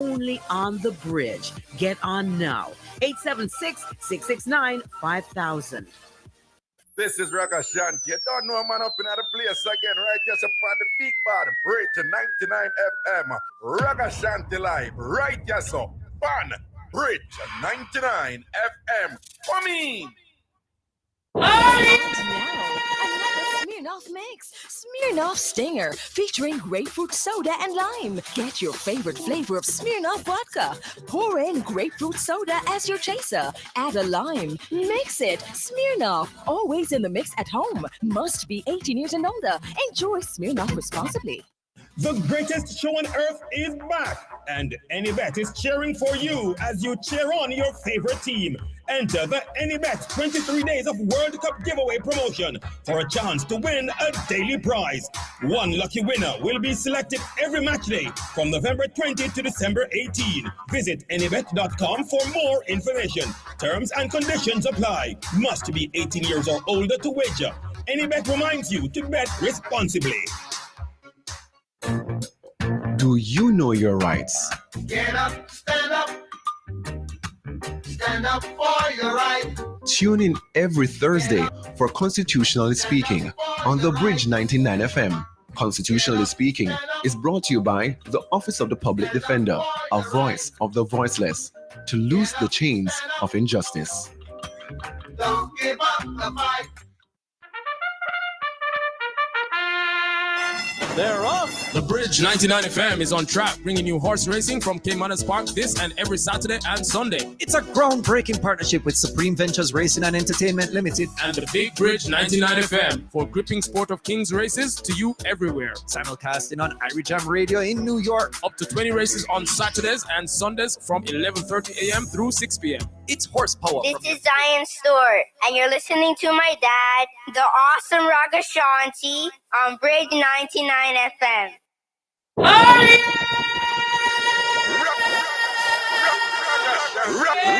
only on the bridge. Get on now. 876-669-5000. This is Ragashanti. You don't know man up in the place again, right? Just upon the big bad bridge 99 FM. Ragashanti live, right? Yes, so fun bridge 99 FM. Come in. Smirnoff Mix, Smirnoff Stinger, featuring grapefruit soda and lime. Get your favorite flavor of Smirnoff vodka. Pour in grapefruit soda as your chaser. Add a lime. Mix it. Smirnoff, always in the mix at home. Must be 18 years and older. Enjoy Smirnoff responsibly. The greatest show on earth is back, and AnyBet is cheering for you as you cheer on your favorite team. Enter the AnyBet 23 Days of World Cup giveaway promotion for a chance to win a daily prize. One lucky winner will be selected every match day from November 20 to December 18. Visit AnyBet.com for more information. Terms and conditions apply. Must be 18 years or older to wager. AnyBet reminds you to bet responsibly. Do you know your rights? Get up, stand up. Stand up for your right. Tune in every Thursday for Constitutionally Speaking on The Bridge 99 FM. Constitutionally Speaking is brought to you by the Office of the Public Defender, a voice of the voiceless, to loose the chains of injustice. Don't give up the fight. They're off. The Bridge 99 FM is on track, bringing you horse racing from Caymanas Park this and every Saturday and Sunday. It's a groundbreaking partnership with Supreme Ventures Racing and Entertainment Limited and the Big Bridge 99 FM for gripping Sport of Kings races to you everywhere. Simulcasting on Irie Jam Radio in New York. Up to 20 races on Saturdays and Sundays from 11:30 a.m. through 6 p.m. It's horsepower. This is Zion Stewart, and you're listening to my dad, the awesome Ragashanti, on Bridge 99 FM.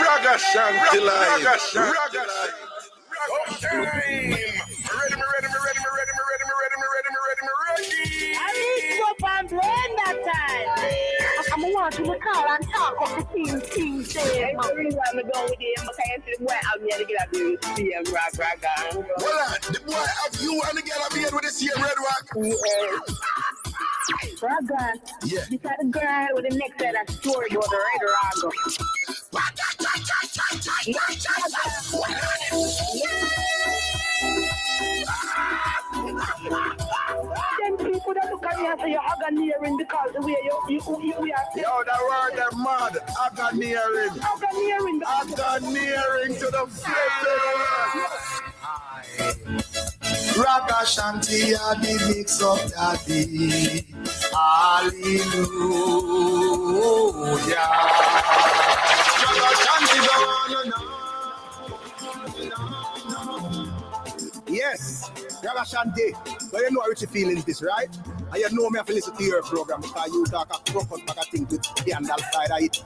Ragashanti live. I need to go and blame that time. I'm want to call and talk of the thing say. I'm going to go with him because I see the boy out here to get up here with the same rock. Well, the boy have you and the girl up here with the same red rock. Raga, yeah. This is the girl with the next set of story about the red raga. Then people that look at me and say you're agoniering because the way you are. Yo, that word they're mad. Agoniering. Agoniering to the flipping. Ragashanti are the mix of daddy. Hallelujah. Ragashanti Yes, Ragashanti. So you know how Richie feelings this, right? And you know me have to listen to your program because you talk a crocus back a thing with the handle side of it.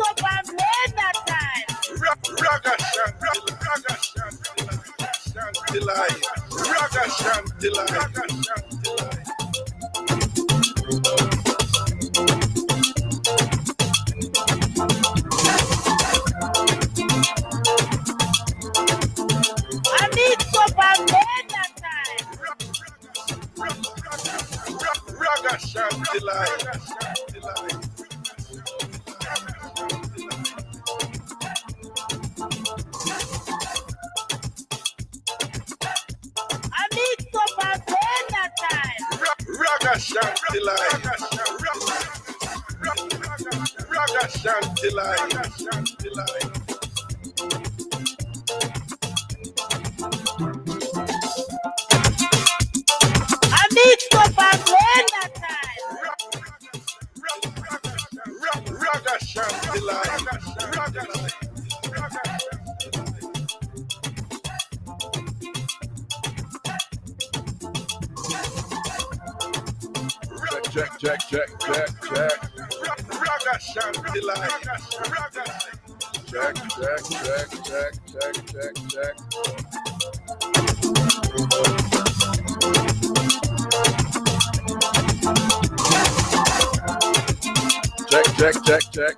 Up and blame that time. Ragashanti live. Ragashanti live. I need up and blame that time. Ragashanti live. Ragashanti live. Ragashanti live. I need to pass that time. Ragashanti live. Check. Ragashanti live. Check. Check.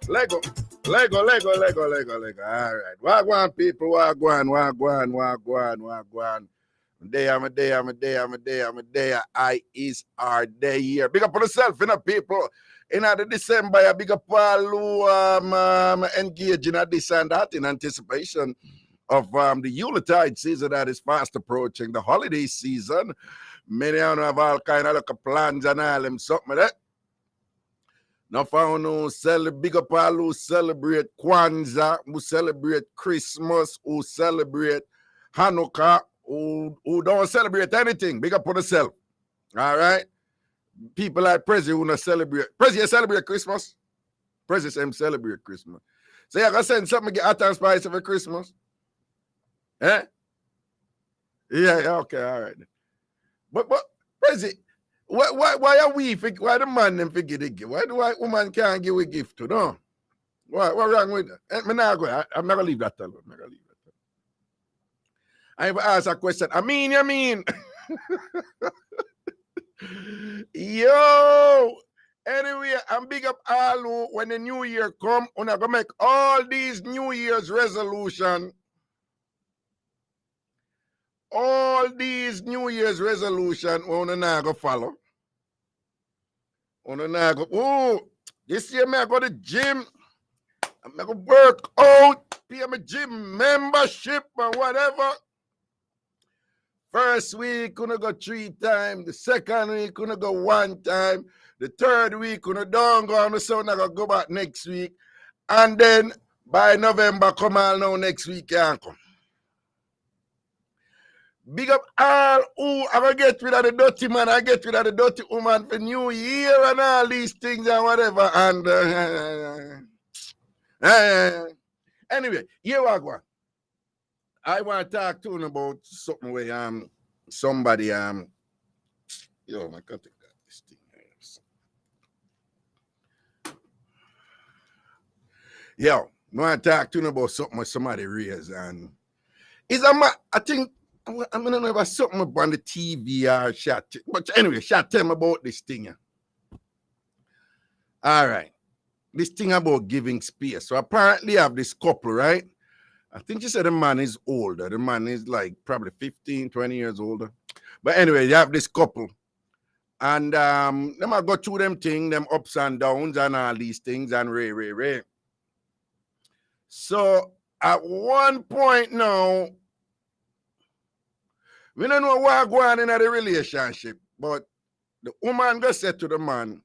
Lego. All right. Wagwan people, wagwan. I'm a day. I is our day here. Big up on yourself, people. In the December, big up all who engage in this and that in anticipation of the Yuletide season that is fast approaching, the holiday season. Many of them have all kind of plans and all them something like that. Now found who celebrate, big up all who celebrate Kwanzaa, who celebrate Christmas, who celebrate Hanukkah, who don't celebrate anything. Big up on yourself. All right? People like Prezi who don't celebrate. Prezi, you celebrate Christmas? Prezi say him celebrate Christmas. So you gonna send something to get hot and spicy for Christmas? Eh? Yeah, okay, all right. But Prezi, why are we why the man them forget the gift? Why the white woman can't give a gift to them? What wrong with that? I'm not gonna leave that alone. I have asked a question. I mean. Yo. Anyway, I'm big up all who, when the new year come, I'm gonna make all these New Year's resolution. All these New Year's resolution, we're not going to follow. This year, I go to the gym. I'm going to work out, pay my gym membership and whatever. First week, I'm going to go 3 times. The second week, I'm going to go 1 time. The third week, I'm going to don't go on the sun. I'm going to go back next week. And then by November, come on now, next week, can't come. Big up all who I get rid of the dirty man, I get rid of the dirty woman for New Year and all these things and whatever. And anyway, here we go. I want to talk to you about something where somebody yo, I got to get this thing. Yo, I want to talk to you about something where somebody raised and I think I'm going to know about something on the TV or chat. But anyway, chat tell me about this thing. All right. This thing about giving space. So apparently I have this couple, right? I think you said the man is older. The man is like probably 15, 20 years older. But anyway, you have this couple. And them I go through them things, them ups and downs and all these things and ray. So at one point now, we don't know what's going on in the relationship, but the woman just said to the man,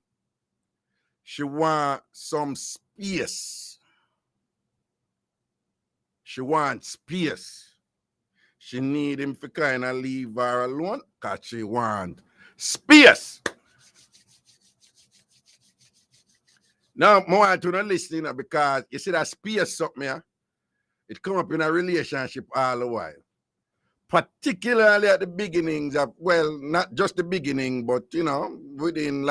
she want some space. She wants space. She need him to kind of leave her alone because she want space. Now, I want to listen because you see that space something here, it come up in a relationship all the while. Particularly at the beginnings of, well, not just the beginning, but, within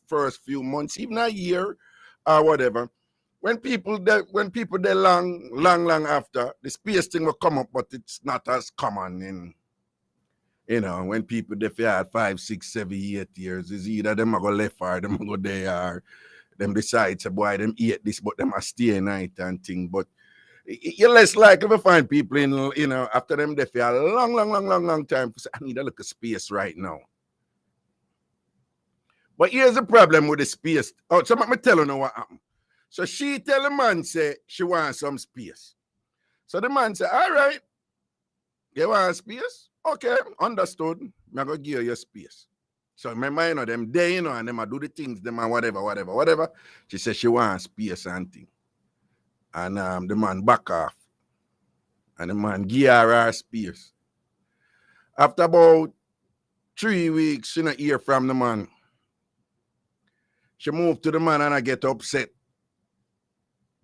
first few months, even a year or whatever. When people they're long after, the space thing will come up, but it's not as common in, when people they had 5, 6, 7, 8 years, it's either them are go left or them go there or them decide to boy them eat this, but them are stay night and thing. But you're less likely to find people in, after them they for a long time. I need a little space right now. But here's the problem with the space. Oh, so let me tell you what happened. So she tell the man, say, she wants some space. So the man say, all right, you want space? Okay, understood. I'm going to give you your space. So remember, them there, and them do the things, them and whatever. She said she wants space and thing. And the man back off. And the man give her space. After about 3 weeks, she not hear from the man. She moved to the man and I get upset.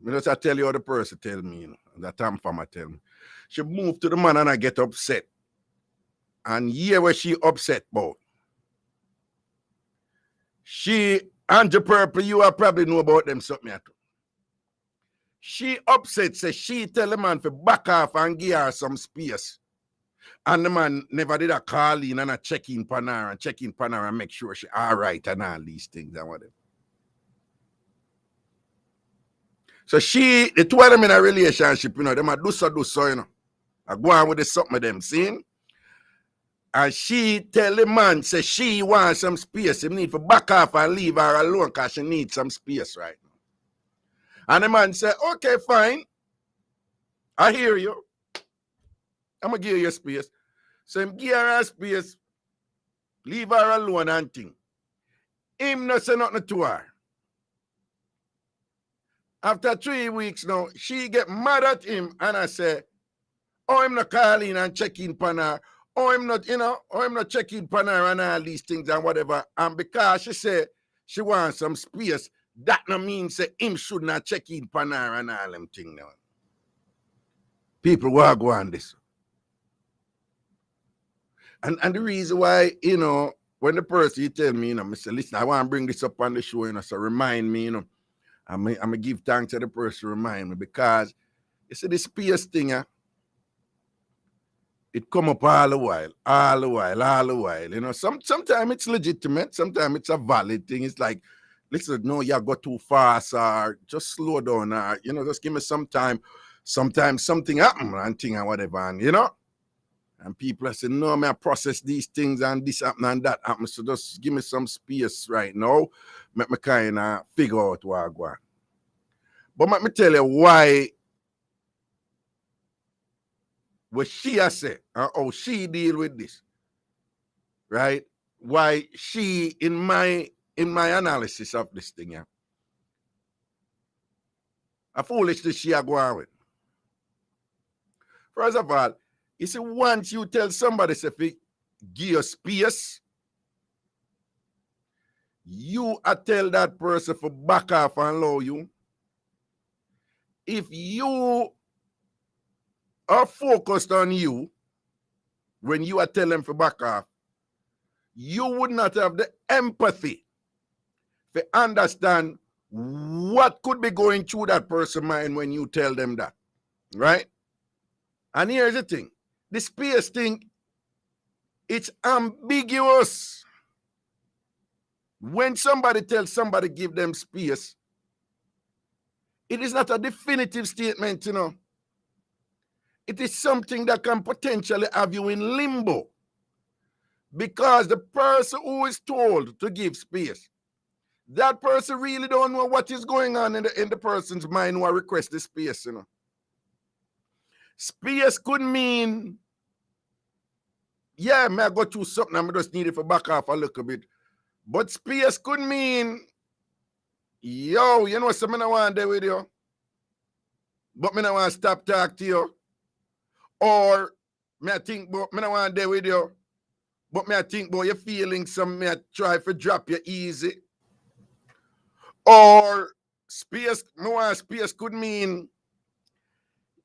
Because I tell you what the person tell me, that time farmer tell me. She moved to the man and I get upset. And here where she upset about. She Andrew Purple, you are probably know about them something. She upset, says she tell the man to back off and give her some space. And the man never did a call in and a check in on her and make sure she all right and all these things and whatever. So the two of them in a relationship, them a do so, I go on with the something of them, see? And she tell the man, say she wants some space. He need to back off and leave her alone because she needs some space right now. And the man say, okay, fine. I hear you. I'm going to give you space. So him give her space, leave her alone and thing. Him not say nothing to her. After 3 weeks now, she get mad at him and I say, oh, I'm not calling and checking upon her. Oh, I'm not, I'm not checking upon her and all these things and whatever. And because she said she wants some space, that no means say him should not check in upon her and all them things now. People will go on this. And the reason why, when the person you tell me, I say, listen, I want to bring this up on the show, so remind me, I'm going to give thanks to the person remind me because, you see, the space thing, it come up all the while. Sometimes it's legitimate, sometimes it's a valid thing. It's like, listen, no, you go too fast, or just slow down, or, just give me some time. Sometimes something happen and thing and whatever, and, and people are saying, no, I process these things and this happen and that happen. So just give me some space right now. Let me kind of figure out what I want. But let me tell you why what she has said, how she deal with this, right? Why she, in my analysis of this thing, a foolishness she are going with. First of all, you see, once you tell somebody, say, give you space, you tell that person for back off and allow you. If you are focused on you, when you are telling them for back off, you would not have the empathy to understand what could be going through that person's mind when you tell them that, right? And here's the thing. The space thing, it's ambiguous. When somebody tells somebody give them space, it is not a definitive statement, It is something that can potentially have you in limbo. Because the person who is told to give space, that person really don't know what is going on in the person's mind who requests the space, Space could mean, yeah, may I go through something, I just need it for back off a little bit. But space could mean, yo, so I don't want to do with you. But I don't want to stop talking to you. Or I think, but I don't want to do with you. But I think about your feelings, so I try to drop you easy. Or space could mean,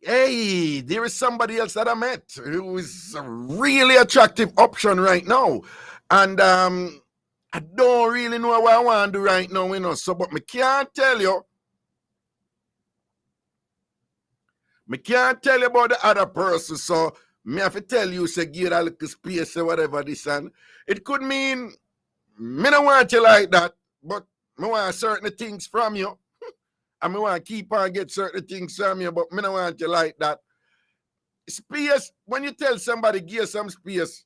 hey, there is somebody else that I met who is a really attractive option right now. And I don't really know what I want to do right now, So, but I can't tell you. I can't tell you about the other person, so I have to tell you, say, give a little space or whatever this and it could mean, I don't want you like that, but I want certain things from you. And I want to keep on get certain things from you, but I don't want you like that. Space, when you tell somebody, give some space,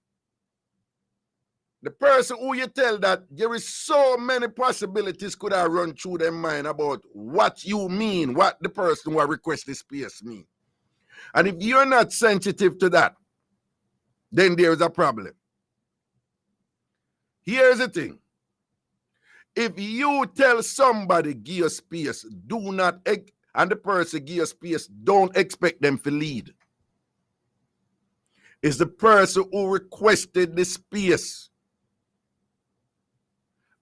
the person who you tell that, there is so many possibilities could have run through their mind about what you mean, what the person who requests the space mean. And if you're not sensitive to that, then there is a problem. Here's the thing. If you tell somebody give you space, and the person give you space, don't expect them to lead. It's the person who requested the space.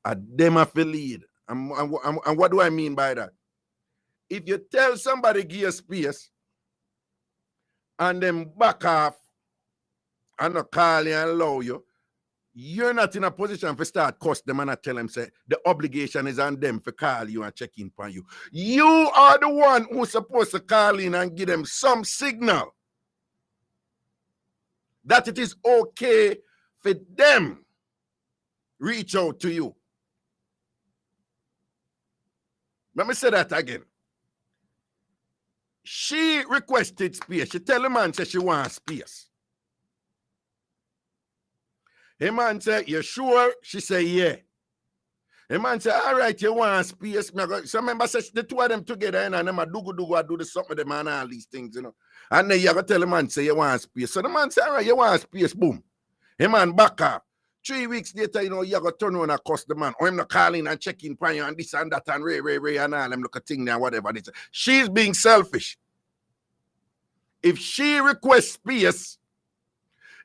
And them have to lead. And what do I mean by that? If you tell somebody give you space, and then back off, and not call you and allow you, you're not in a position to start cuss them and I tell them, say, the obligation is on them for call you and check in on you. You are the one who's supposed to call in and give them some signal that it is okay for them reach out to you. Let me say that again. She requested space. She tell the man, say she wants space. The man say, you sure? She say, yeah. The man say, all right, you want space. So remember, say, the two of them together, and them a do the something with them and all these things, you know. And then you gotta tell the man, say, you want space. So the man say, all right, you want space, boom. The man back up. 3 weeks later, you know, you gotta turn on and cuss the man. Or him not calling and checking on you and this and that and ray and all them look at thing there, whatever. She's being selfish. If she requests space,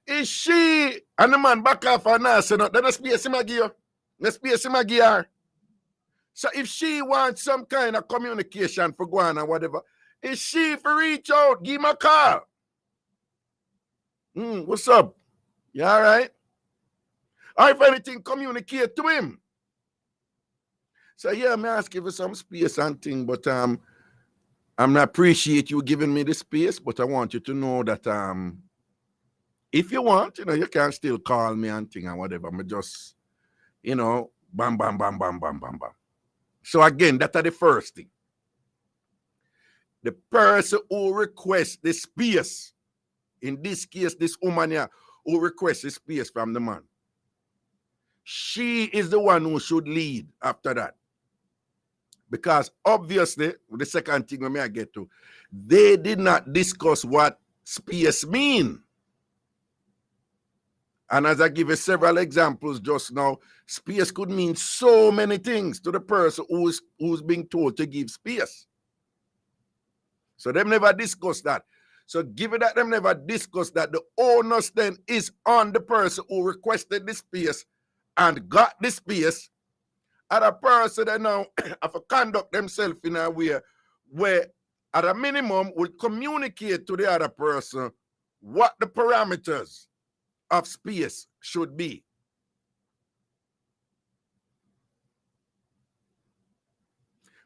is she and the man back off and now say no, then the space him a give you. The space him a give her. So if she wants some kind of communication for go on and whatever, is she for reach out, give him a call? What's up? You all right? Or if anything, communicate to him. So yeah, I'm asking for some space and thing, but I'm not appreciate you giving me the space, but I want you to know that if you want, you know, you can still call me and thing and whatever. I'm just, you know, bam, bam, bam, bam, bam, bam, bam. So again, that's the first thing. The person who requests the space, in this case, this woman here, who requests the space from the man, she is the one who should lead after that. Because obviously, the second thing I get to, they did not discuss what space mean. And as I give you several examples just now, space could mean so many things to the person who's being told to give space. So them never discuss that. So given that them never discuss that, the onus then is on the person who requested the space and got the space, and a person that now have to conduct themselves in a way where at a minimum will communicate to the other person what the parameters of space should be.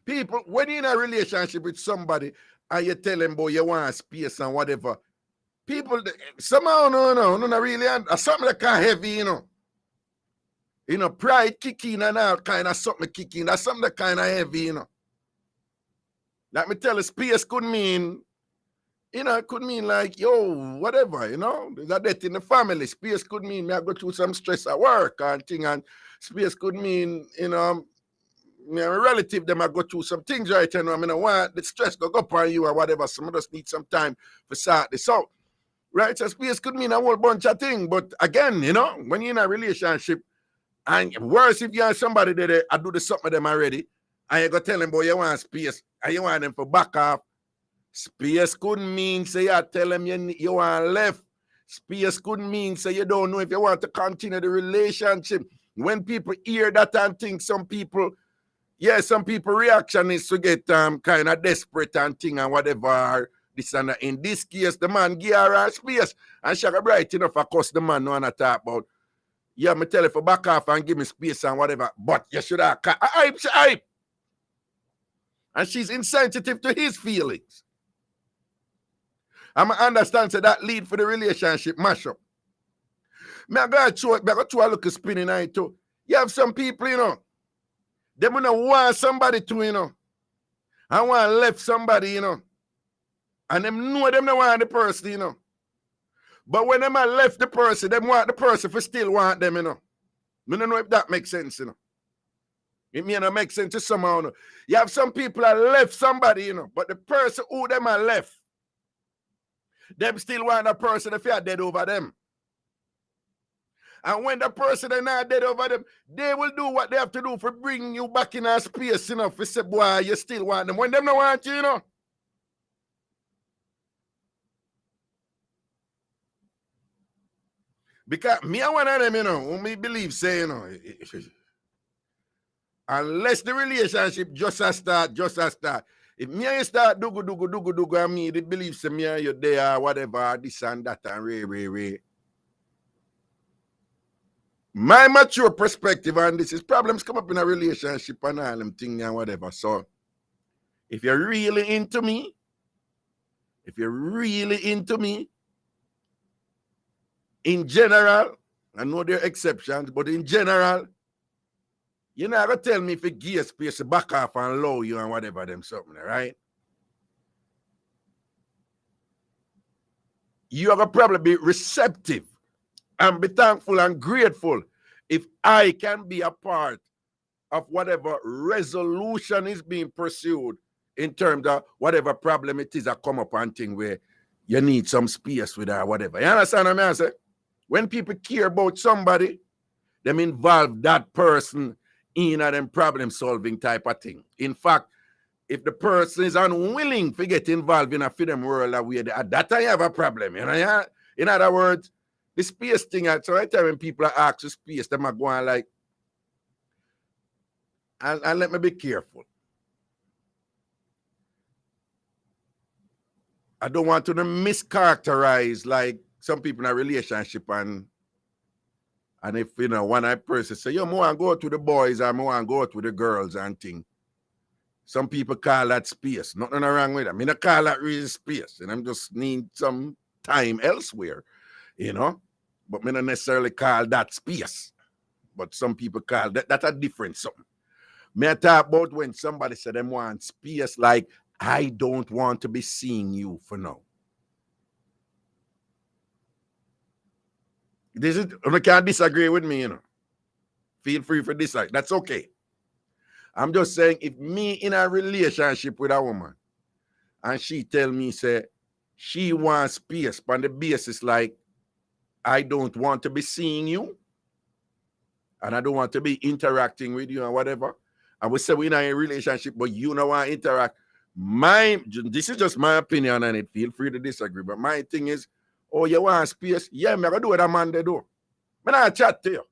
People, when you're in a relationship with somebody and you tell them, boy, you want space and whatever, people, somehow, no, not really, something that kind of heavy, you know. You know, pride kicking and all kind of something kicking. That's something that kind of heavy, you know. Let me tell you, space could mean, you know, it could mean like, yo, whatever, you know. There's a death in the family. Space could mean me I go through some stress at work and thing. And space could mean, you know, me and my relative, them I go through some things right now. I mean, I want the stress go up on you or whatever. Some of us need some time to sort this out. Right? So space could mean a whole bunch of things. But again, you know, when you're in a relationship, and worse if you have somebody that I do the something with them already, and you go tell them, boy, you want space, and you want them for back off. Space couldn't mean say you tell them you want left. Space couldn't mean say you don't know if you want to continue the relationship. When people hear that and think, some people reaction is to get kind of desperate and thing and whatever. This and that. In this case, the man give her space, and she got bright enough for course the man no want to talk about. Yeah, me tell you for back off and give me space and whatever. But you should have hype. And she's insensitive to his feelings. I understand so that lead for the relationship mashup. Me I got to look at spinning eye too. You have some people, you know, they don't want somebody to, you know. I want left somebody, you know. And them know them don't want the person, you know. But when them left the person, them want the person for still want them, you know. I don't know if that makes sense, you know. It may not make sense to somehow, you know. You have some people that left somebody, you know, but the person who them are left, them still want a person if you are dead over them. And when the person is not dead over them, they will do what they have to do for bringing you back in a space, you know, for say, boy, you still want them. When them don't want you, you know. Because me and one of them, you know, who me believe say, you know, unless the relationship just a start. If me and you start dugu, and me, they believe say me and you there, whatever, this and that, and ray. My mature perspective on this is problems come up in a relationship and all them thing and whatever. So if you're really into me, in general, I know there are exceptions, but in general, you're not gonna tell me if you give space to back off and allow you and whatever them something, right? You have a problem, be receptive and be thankful and grateful if I can be a part of whatever resolution is being pursued in terms of whatever problem it is that come up and thing where you need some space with her or whatever. You understand what I'm saying? When people care about somebody, them involve that person in a them problem solving type of thing. In fact, if the person is unwilling to get involved in a freedom world at that time you have a problem. You know? In other words, the space thing, so I tell when people are asked for space, them are going like, and let me be careful. I don't want to mischaracterize like some people in a relationship and if you know one person say, yo, I want to go to the boys or I want to go to the girls and thing. Some people call that space. Nothing wrong with it. I mean, I call that really space, and I'm just need some time elsewhere, you know. But I don't necessarily call that space. But some people call that's a different something. May I talk about when somebody said they want space, like I don't want to be seeing you for now. This is you can't disagree with me, you know. Feel free for dislike. That's okay. I'm just saying, if me in a relationship with a woman and she tell me, say, she wants space, on the basis like, I don't want to be seeing you and I don't want to be interacting with you and whatever. And we say we're in a relationship, but you don't want to interact. This is just my opinion on it. Feel free to disagree. But my thing is, oh, you want space? Yeah, I'm going to do what a man they do. I'm going to chat to you.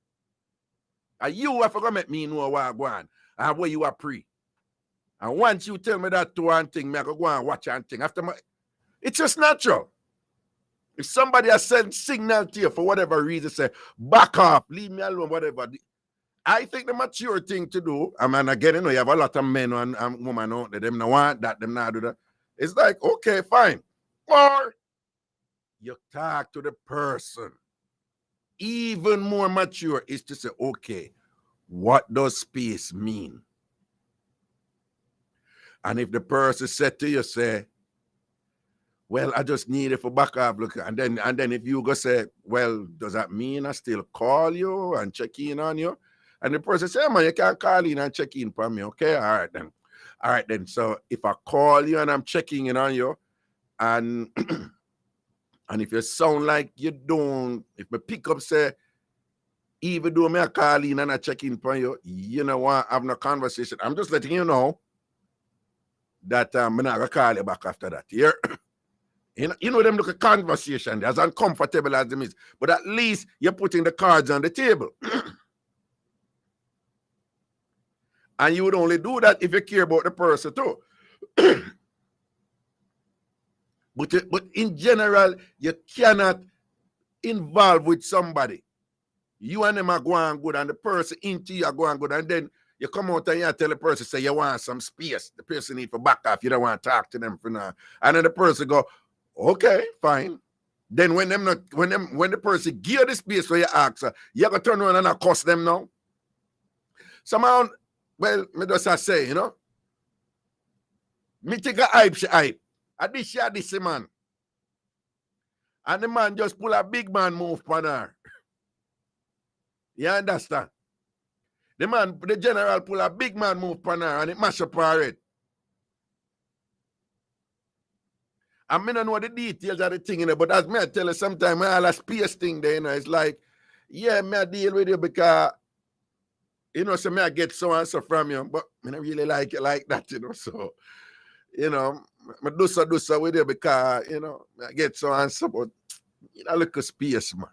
And you have to make me know what I'm going and where you are pre. And once you tell me that to one thing, I go and watch and thing. It's just natural. If somebody has sent signal to you for whatever reason, say, back off, leave me alone, whatever. I think the mature thing to do, I mean, again, you know, you have a lot of men and women out there, them not want that, them not do that. It's like, okay, fine. Or you talk to the person. Even more mature is to say, okay, what does space mean? And if the person said to you, say, well, I just need it for back off, look, and then if you go say, well, does that mean I still call you and check in on you? And the person say, man, you can't call in and check in for me, okay? All right then. So if I call you and I'm checking in on you, and and if you sound like you don't, if my pickup say, even though I call in and I check in for you, you know what, having a conversation, I'm just letting you know that I'm not going to call you back after that. Here. You know them look at conversation, as uncomfortable as them is, but at least you're putting the cards on the table. And you would only do that if you care about the person too. But in general, you cannot involve with somebody. You and them are going good, and the person into you are going good, and then you come out and you tell the person, say you want some space. The person need for back off. You don't want to talk to them for now. And then the person go, okay, fine. Then when the person give the space where you ask her, you have to turn around and accost them now. Somehow, well, me just say, you know, me take a hype, she hype. And this man. And the man just pull a big man move on her. You understand? The general pull a big man move on her and it mash up her head. I mean, I don't know the details of the thing, you know, but as me I tell you, sometimes all a space thing there, you know, it's like, yeah, me I deal with you because, you know, so me I get so and so from you, but I don't really like it like that, you know, so, you know, I do so with you because, you know, I get so and so, but, you know, look at space, man.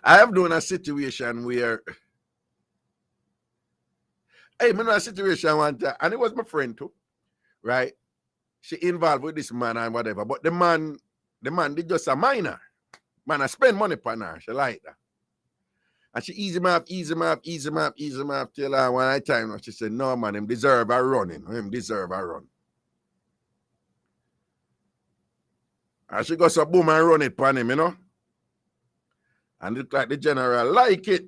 I have done a situation where, hey, man, a situation one time, and it was my friend too, right? She involved with this man and whatever, but the man did just a minor Man, I spend money upon her. She like that. And she easy me off till one time. She said, no, man, him deserve a running. Him deserve a run. And she goes, so boom, and run it upon him, you know. And it look like the general like it.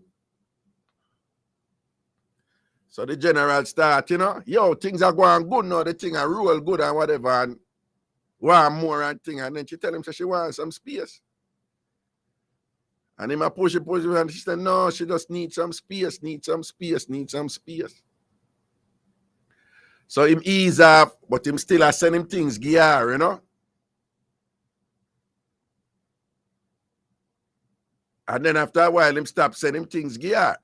So the general start, you know, yo, things are going good now. The thing are real good and whatever. And want more and thing. And then she tell him, so she wants some space. And him a push it, and she said, no, she just needs some space. So him ease off, but him still a send him things gear, you know. And then after a while, him stop sending him things gear.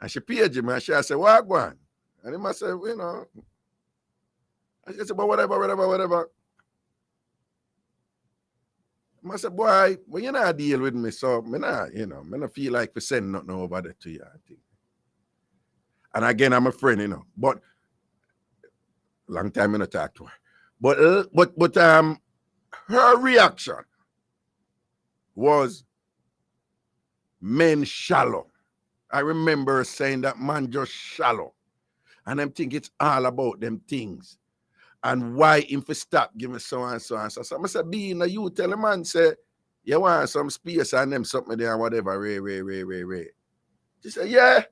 And she paid him, and she said, what go on? And him say, you know. And she said, but whatever. I said, boy, well, you not deal with me, so I not feel like we send nothing over there to you, I think. And again, I'm a friend, you know. But long time I not talk to her. But her reaction was men shallow. I remember her saying that man just shallow. And I think it's all about them things. And why him for stop giving so and so and so. So I said, being a you tell a man, say, you want some space and them something there and whatever, Ray. She said, yeah.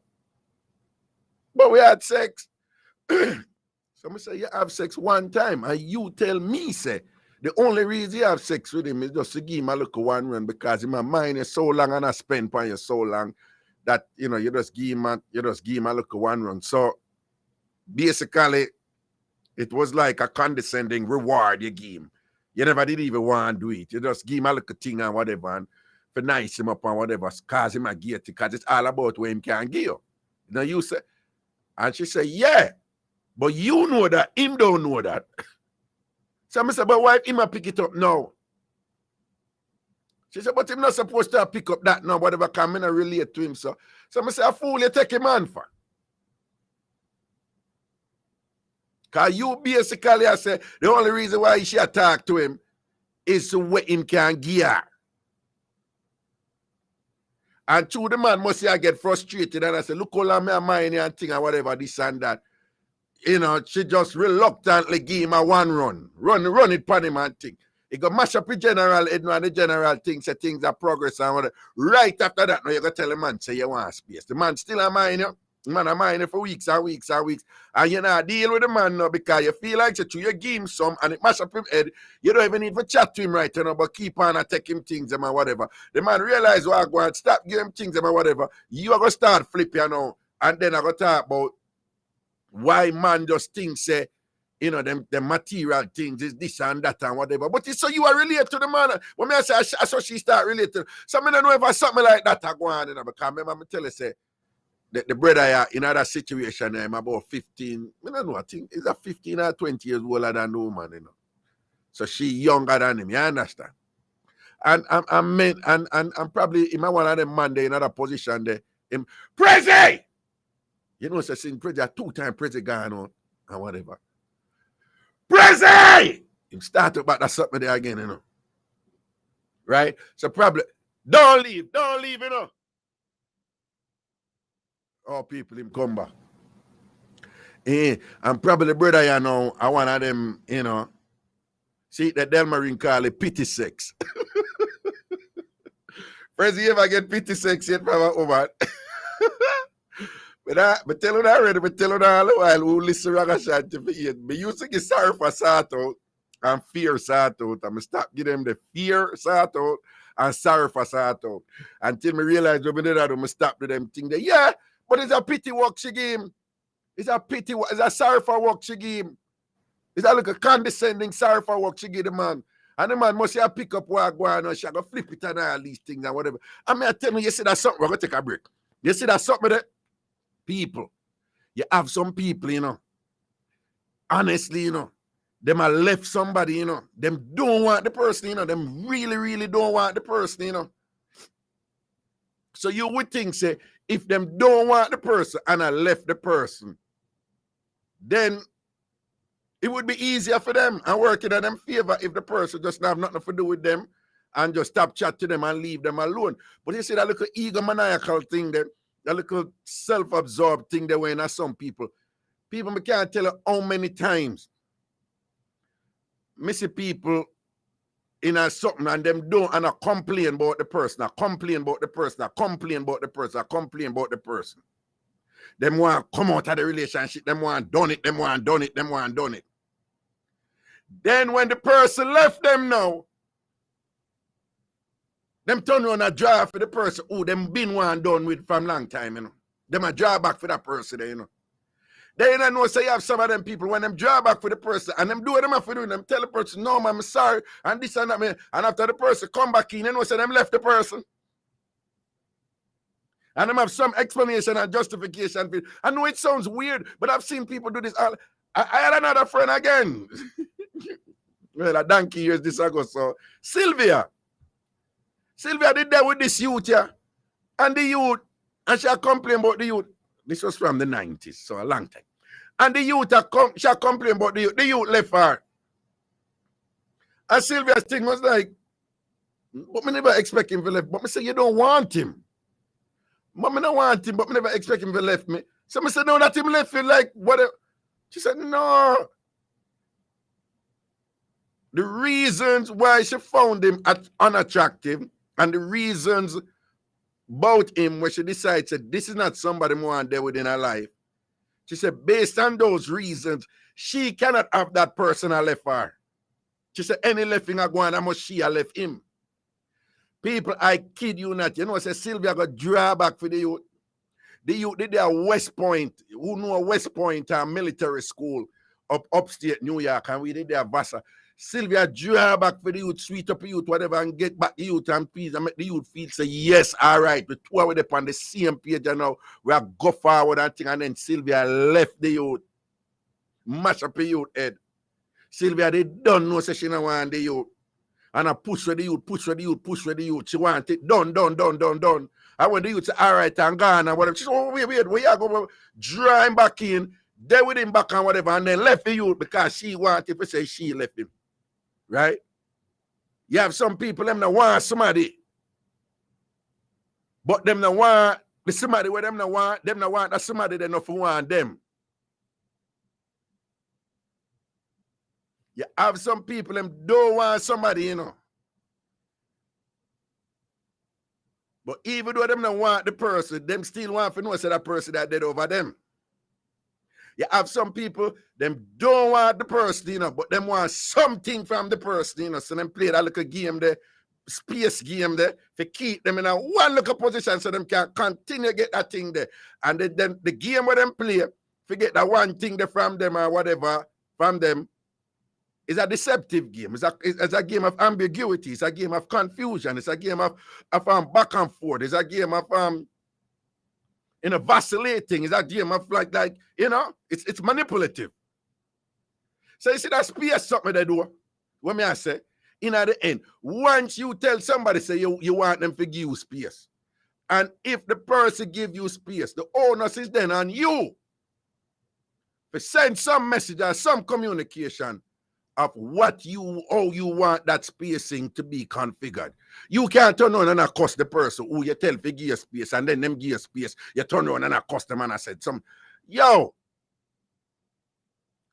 But we had sex. So I say, you have sex one time. And you tell me, say, the only reason you have sex with him is just to give him a little one run because in my mind is so long and I spend upon you so long that, you know, you just give him a little one run. So basically, it was like a condescending reward you give him. You never did even want to do it. You just give him a little thing and whatever and for nice him up and whatever, cause him a get it because it's all about what him can give you. You know, you say, and she said, yeah, but you know that, him don't know that. So I said, but why him a pick it up now? She said, but him not supposed to pick up that now, whatever, because I not relate to him. So I said, a fool you take him on for. Because you basically, I say, the only reason why she attack to him is what him can give her. And true, the man must say I get frustrated and I say, look how long me a mind and thing and whatever, this and that. You know, she just reluctantly give him a one run. Run it upon him and thing. He go mash up the general head and the general thing, say things are progress and whatever. Right after that, now you go tell the man, say you want space. The man still a mind you. The man a mind you for weeks and weeks and weeks. And you not deal with the man now because you feel like you give him some and it mash up his head. You don't even need to chat to him right now, but keep on and take him things and whatever. The man realize what I go and stop giving him things and whatever. You are going to start flipping now. And then I go talk about why man just thinks, say, you know, them material things is this and that and whatever. But it's so you are related to the man. When I say, I saw she start related. So I don't know if something like that I go on, you know, because remember I tell you, say, the brother in that situation, I'm about 15, I don't know, I think he's 15 or 20 years older than the woman, you know. So she younger than him, you understand? And I'm probably in one of them man there in another position there. Him, Prezi! You know, so since Prezi, 2 times Prezi gone on and whatever. Prezi! Him start about that something there again, you know. Right? So probably, don't leave, you know. All people him come back. And probably brother, you know, I one of them, you know, see that Delmarine call it pity sex. First, you ever get pity sex yet from a woman? But tell you that already, but tell you that all the while who listen to Ragashanti for it. Me used to get sorry for sort out and fear sort out. I'm stop giving them the fear sort out and sorry for sort out. Until me realize when I did that, I stop with them thing there. Yeah. But it's a pity work she give him. It's a sorry for work she give him. It's a little condescending sorry for work she give the man. And the man must say, pick up what I go on and she go flip it and all these things and whatever. I mean, I tell you, you see that something, we're going to take a break. You see that something there? People. You have some people, you know. Honestly, you know. Them are left somebody, you know. Them don't want the person, you know. Them really, really don't want the person, you know. So you would think, say, if them don't want the person and I left the person, then it would be easier for them and working in them favor if the person just have nothing to do with them and just stop chat to them and leave them alone. But you see that little egomaniacal thing there, that little self-absorbed thing there were in some people. People, I can't tell you how many times I see people in a something and them don't and I complain about the person, I complain about the person, I complain about the person, I complain about the person. Them want to come out of the relationship, them want done it, them want done it, them want done it. Then when the person left them now, them turn on a draw for the person who them been one done with from long time, you know. Them a draw back for that person there, you know. Then I know say you have some of them people when them draw back for the person and them do what them have to do, them tell the person, no man, I'm sorry, and this and that, man. And after the person come back in, you know, say them left the person. And them have some explanation and justification. I know it sounds weird, but I've seen people do this. I had another friend again. Well, a donkey years this ago. So Sylvia did that with this youth, yeah. And the youth, and she complained about the youth. This was from the 90s, so a long time. And the youth, she complained about the youth. The youth left her. And Sylvia's thing was like, but me never expect him to left. But me say, you don't want him. But me don't want him, but me never expect him to left me. So me said, no, that him left you like, whatever. She said, no. The reasons why she found him unattractive and the reasons about him where she decided this is not somebody more and there within her life. She said, based on those reasons, she cannot have that person I left her. She said, any left thing I go on, how much she left him. People, I kid you not. You know, I said Sylvia got draw back for the youth. The youth did their West Point. Who know West Point military school upstate New York, and we did their Vasa. Sylvia draw back for the youth, sweet up the youth, whatever, and get back the youth and peace and make the youth feel say, yes, all right, the two are up on the same page and now we are go forward and thing, and then Sylvia left the youth. Mash up the youth head. Sylvia, they don't know say she don't want the youth. And I push for the youth, push for the youth, push for the youth. She want it done. And when the youth say, all right, and gone and whatever, she said, oh, wait, where you go? Draw him back in, there with him back and whatever, and then left the youth because she wanted to say she left him. Right? You have some people, them that want somebody. But them that want the somebody where them that want that somebody they not want them. You have some people, them don't want somebody, you know. But even though them don't want the person, them still want to know say that person that dead over them. You have some people, them don't want the person, you know, but them want something from the person, you know. So them play that little game there, space game there, to keep them in a one little position so them can continue to get that thing there. And then the game where them play, forget that one thing there from them or whatever from them, is a deceptive game. It's a game of ambiguity. It's a game of confusion. It's a game of back and forth. It's a game of vacillating. It's a game of like you know, it's manipulative. So you see that space something they do. What may I say? In at the end, once you tell somebody say you want them to give you space, and if the person give you space, the onus is then on you to send some message or some communication of how you want that spacing to be configured. You can't turn on and accost the person who you tell to give space and then them give space. You turn on and accost them and I said yo,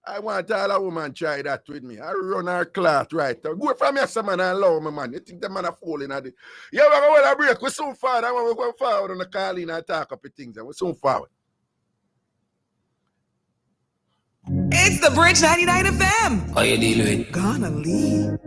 I want all a woman try that with me. I run her class right. Go from here, some man, and allow me, man. You think the man are falling at it. Yeah, we're going to break. We're soon forward. I want to go forward on the call in and talk up the things. We're soon forward. It's the Bridge 99 FM. How you dealing with? Gonna leave.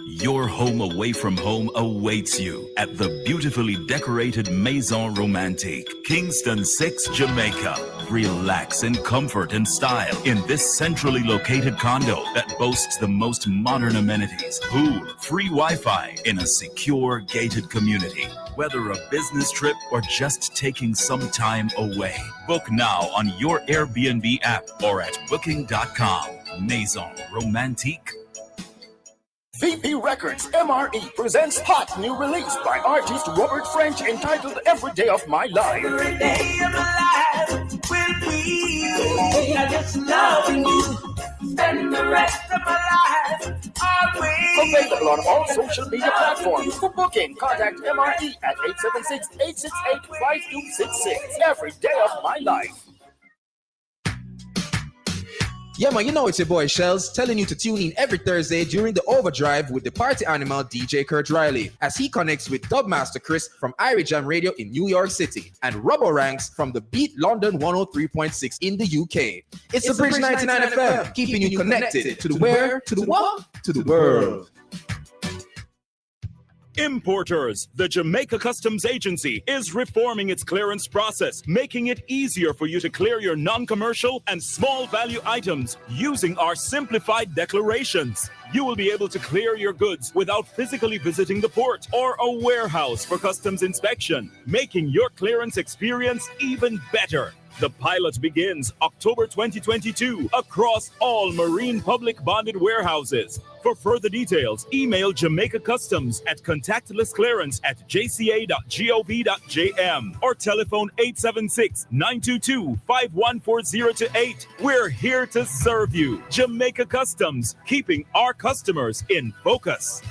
Your home away from home awaits you at the beautifully decorated Maison Romantique, Kingston 6, Jamaica. Relax in comfort and style in this centrally located condo that boasts the most modern amenities, pool, free Wi-Fi in a secure gated community. Whether a business trip or just taking some time away, book now on your Airbnb app or at booking.com. Maison Romantique. VP Records MRE presents hot new release by artist Robert French entitled Every Day of My Life. Every day of my life will be I just loving you. Spend the rest of my life always Available on all social media platforms. For booking, contact MRE at 876-868-5266. Every day of my life. Yeah, man, you know it's your boy Shells telling you to tune in every Thursday during the Overdrive with the party animal DJ Kurt Riley as he connects with Dubmaster Chris from Irie Jam Radio in New York City and Robo Ranks from the Beat London 103.6 in the UK. It's the Bridge 99 FM, keeping you connected to the where, to the what, to the world. Importers, the Jamaica Customs Agency is reforming its clearance process, making it easier for you to clear your non-commercial and small value items using our simplified declarations. You will be able to clear your goods without physically visiting the port or a warehouse for customs inspection, making your clearance experience even better. The pilot begins October 2022 across all marine public bonded warehouses. For further details, email Jamaica Customs at contactlessclearance@jca.gov.jm or telephone 876-922-51408. We're here to serve you. Jamaica Customs, keeping our customers in focus.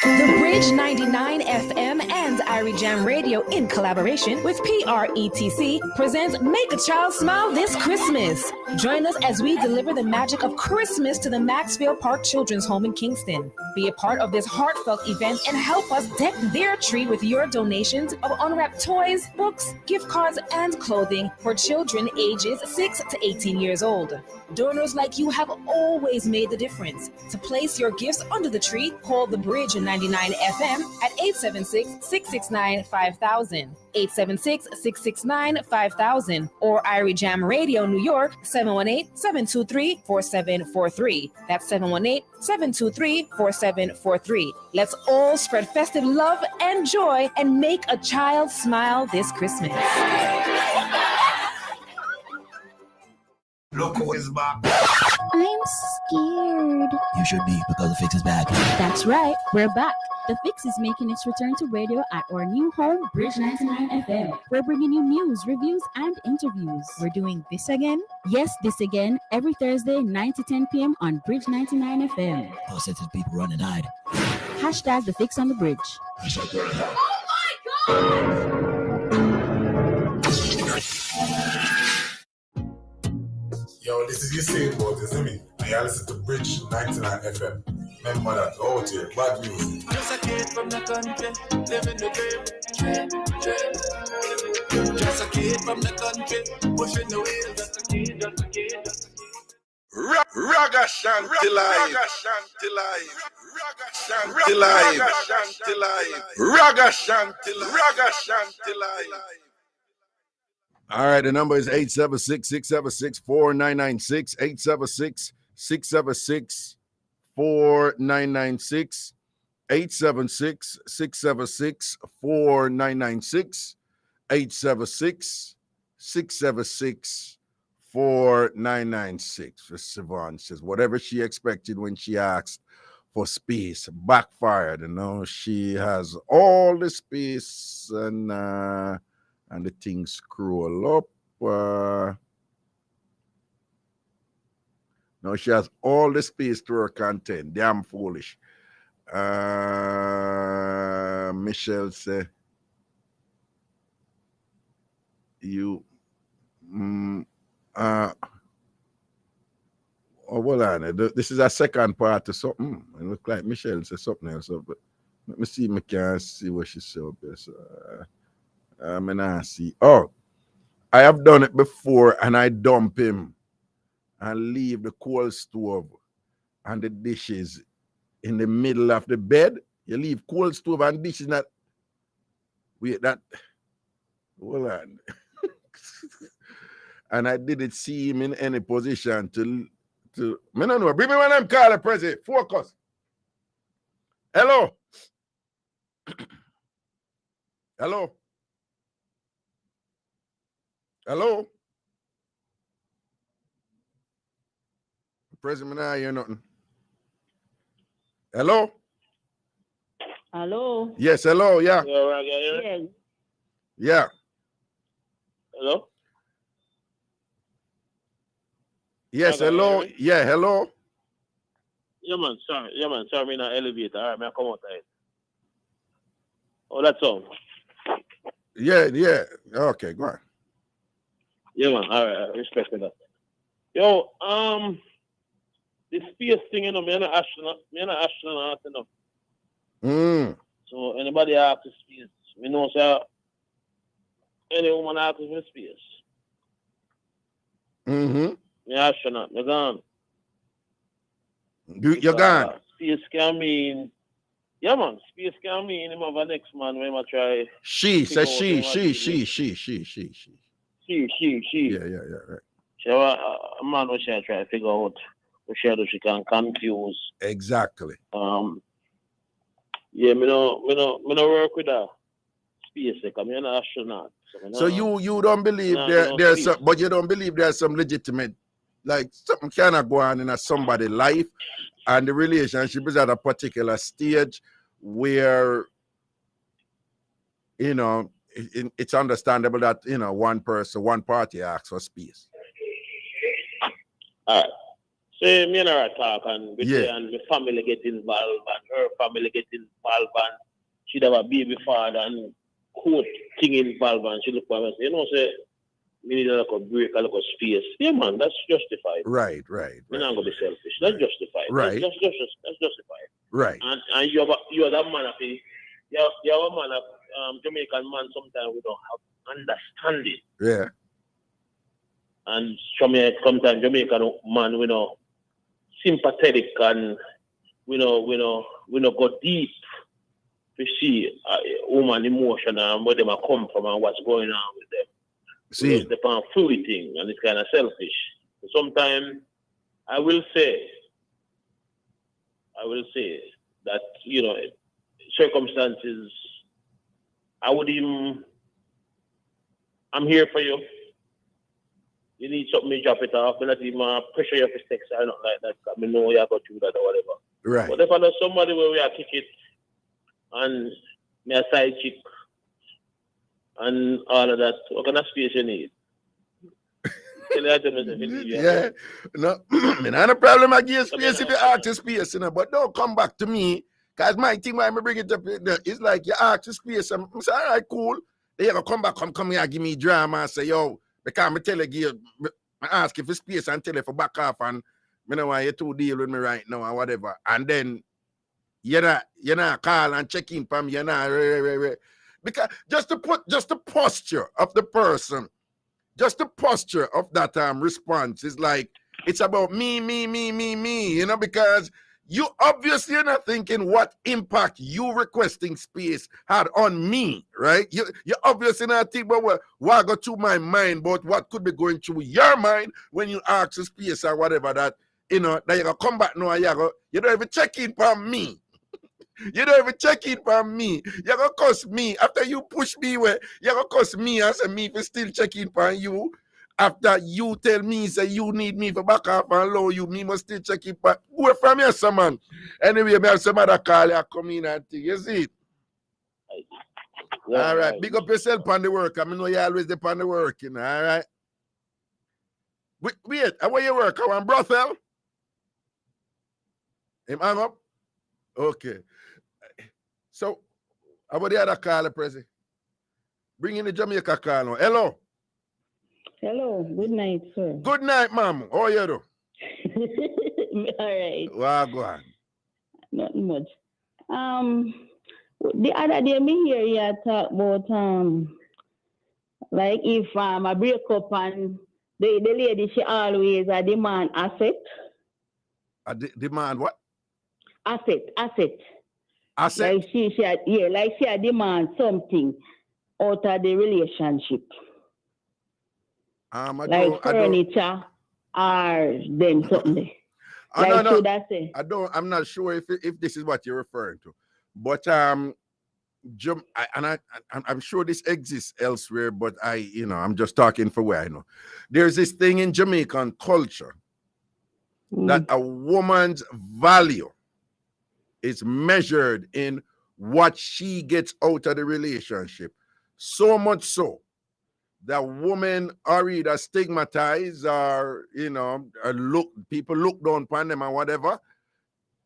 The Bridge 99 FM and Irie Jam Radio in collaboration with PRETC presents Make a Child Smile this Christmas. Join us as we deliver the magic of Christmas to the Maxfield Park Children's Home in Kingston. Be a part of this heartfelt event and help us deck their tree with your donations of unwrapped toys, books, gift cards, and clothing for children ages 6 to 18 years old. Donors like you have always made the difference. To place your gifts under the tree, call the Bridge 99 FM at 876-669-5000, 876-669-5000, or Irie Jam Radio New York, 718-723-4743. That's 718-723-4743. Let's all spread festive love and joy and make a child smile this Christmas. Look who is back. I'm scared. You should be, because the fix is back. That's right, we're back. The Fix is making its return to radio at our new home, Bridge 99 FM. We're bringing you news, reviews, and interviews. We're doing this again? Yes, this again, every Thursday, 9 to 10 p.m. on Bridge 99 FM. Oh, since people run and hide. Hashtag The Fix on the Bridge. Oh my God! Yo, this is your same boat, isn't it? And you listen to Bridge 99 FM. Remember that, out here, bad music. Just a kid from the country, living the dream. Just a kid from the country, pushing the wheel. Just a kid. Ragashanti live. Ragashanti live. All right, the number is 876-676-4996, 876-676-4996, 876-676-4996, 876-676-4996. Siobhan says, whatever she expected when she asked for space backfired. You know, she has all the space and the thing scroll up. Now she has all the space to her content. Damn foolish. Michelle said, you oh, well, this is a second part of something. It looks like Michelle said something else, but let me see if I can see what she said. So, I see. Oh, I have done it before, and I dump him and leave the coal stove and the dishes in the middle of the bed. You leave coal stove and dishes not. Wait, that. Hold on. And I didn't see him in any position to. I don't know. Bring me when I'm calling president. Focus. Hello. Hello. Hello. President, I hear nothing. Hello. Hello. Yes. Hello. Yeah. Yes. Yeah. Hello. Yes. Hello. Yeah. Hello. Yeah, man, sorry. Yeah, man, sorry, me in an elevator. All right, man, come out there. Oh, that's all. Yeah. Okay, go on. Yeah, man. All right, respect that. Yo, this space thing, you know, me an astronaut, you know. So anybody asks the space, me know, sir. Any woman asks for space. Me astronaut, me gone. You're gone. Space can mean, yeah, man. Space can mean him have a next man when I try. She. She. Yeah, right. She have a man who she try to figure out what she can confuse. Exactly. Yeah, me no work with her. Space, like I'm an astronaut. So you don't believe there's some, but you don't believe there's some legitimate, like something cannot go on in somebody's life, and the relationship is at a particular stage where, you know, it's understandable that, you know, one party asks for space. All right. So me and her talk, and and the family get involved, and her family get involved, and she'd have a baby father and quote thing involved, and she look for me and say, you know, say, we need a break, a little space. Yeah, man, that's justified. Right. We're not gonna be selfish. That's justified. Right. That's justified. Right. And you're that man of you're a man of Jamaican man. Sometimes we don't have understanding. Yeah. And sometimes Jamaican man, we know, sympathetic, and we know go deep to see woman emotion and where they might come from and what's going on with them. See, the pan fluid thing, and it's kind of selfish. Sometimes I will say that, you know, circumstances, I'm here for you. You need something, you drop it off. I'm not even pressure you for sex or not like that. I mean, no, you got to do that or whatever. Right. But if I know somebody where we are kick it and me a side chick and all of that, what kind of space you need? Yeah. No, I mean, I no problem. I give space if you ask for space, you know, but don't come back to me. Because my thing, why I bring it up, it's like you ask for space. I'm say, all right, cool. Then you come back, come here, give me drama and say, yo, because I tell you, I ask you for space and tell you for back off, and I know why you two deal with me right now and whatever. And then you're not call and check in for me, you're not because just the posture of the person, just the posture of that response is like it's about me, you know, because you obviously are not thinking what impact you requesting space had on me, right? You obviously not thinking about what go through my mind, but what could be going through your mind when you ask for space or whatever that, you know, that you go come back now and you don't even check in for me. You don't even check in for me. You're going to cuss me. After you push me away, you're going to cuss me and say me for still check in for you. After you tell me, say you need me for back off and allow you, me must still check in for go from here, some man. Anyway, me have some other call you come in and thing. You see it? Yeah, all right. Big up yourself on the work. I mean, know you always depend on the work, you know, all right? Wait, how you work? How on brothel? Him hang up? Okay. So, how about the other call, Prezi? Bring in the Jamaica call now. Hello. Hello. Good night, sir. Good night, ma'am. How are you doing? All right. Well, go on. Not much. The other day, me hear you talk about like if I break up and the lady she always demand asset. Demand what? Asset. Asset. Like she demand something out of the relationship. Like furniture or them something. I'm not sure if this is what you're referring to, but I'm sure this exists elsewhere, but I'm just talking for where I know. There's this thing in Jamaican culture that a woman's value is measured in what she gets out of the relationship. So much so that women are either stigmatized or, people look down upon them or whatever.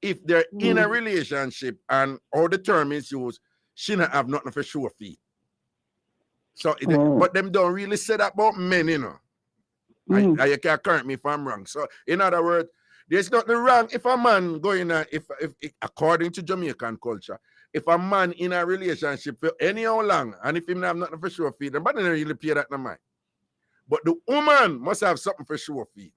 if they're in a relationship and all the term is used, she not have nothing for sure feet. So, but them don't really say that about men, you know. And you can correct me if I'm wrong. So, in other words, there's nothing wrong if a man going if according to Jamaican culture, if a man in a relationship for anyhow long, and if him not have nothing for sure feed, but they don't really pay that no mind. But the woman must have something for sure feed.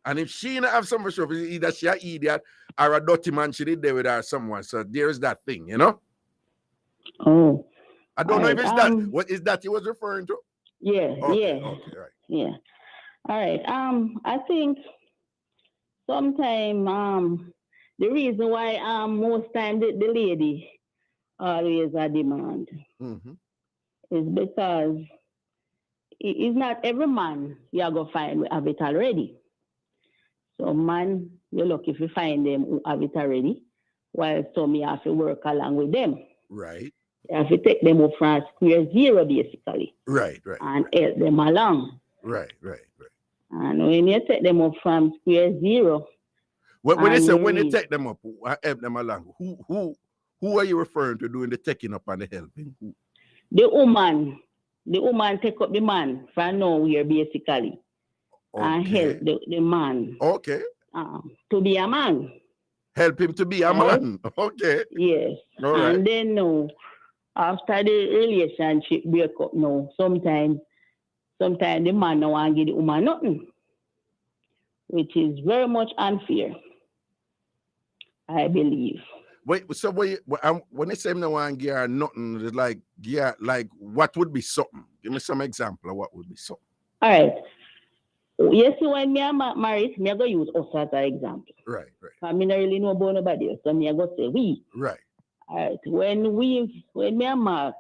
And if she not have something for sure feed, either she an idiot or a dirty man she did there with her someone. So there's that thing, you know? Oh. I don't know if it's that. What is that you was referring to? Yeah, okay, yeah. Okay, right. Yeah. All right. I think sometimes the reason why most time the lady always a demand is because it's not every man you are gonna find have it already. So man, you're lucky if you find them who have it already, while some you have to work along with them. Right. You have to take them up from square zero basically. Right. And help them along. Right. And when you take them up from square zero. When you take them up, help them along, who are you referring to doing the taking up and the helping? Who? The woman take up the man from nowhere basically. And help the man. Okay. To be a man. Help him to be a man. Okay. Yes. All right. And then after the relationship break up sometimes the man no want to give the woman nothing, which is very much unfair, I believe. Wait, so when they say no want to give her nothing, it's like what would be something? Give me some example of what would be something. All right. Yes, when me am married, me go use us as an example. Right. I mean, I really know about nobody else, so me go say we. Right. All right. When me and Mark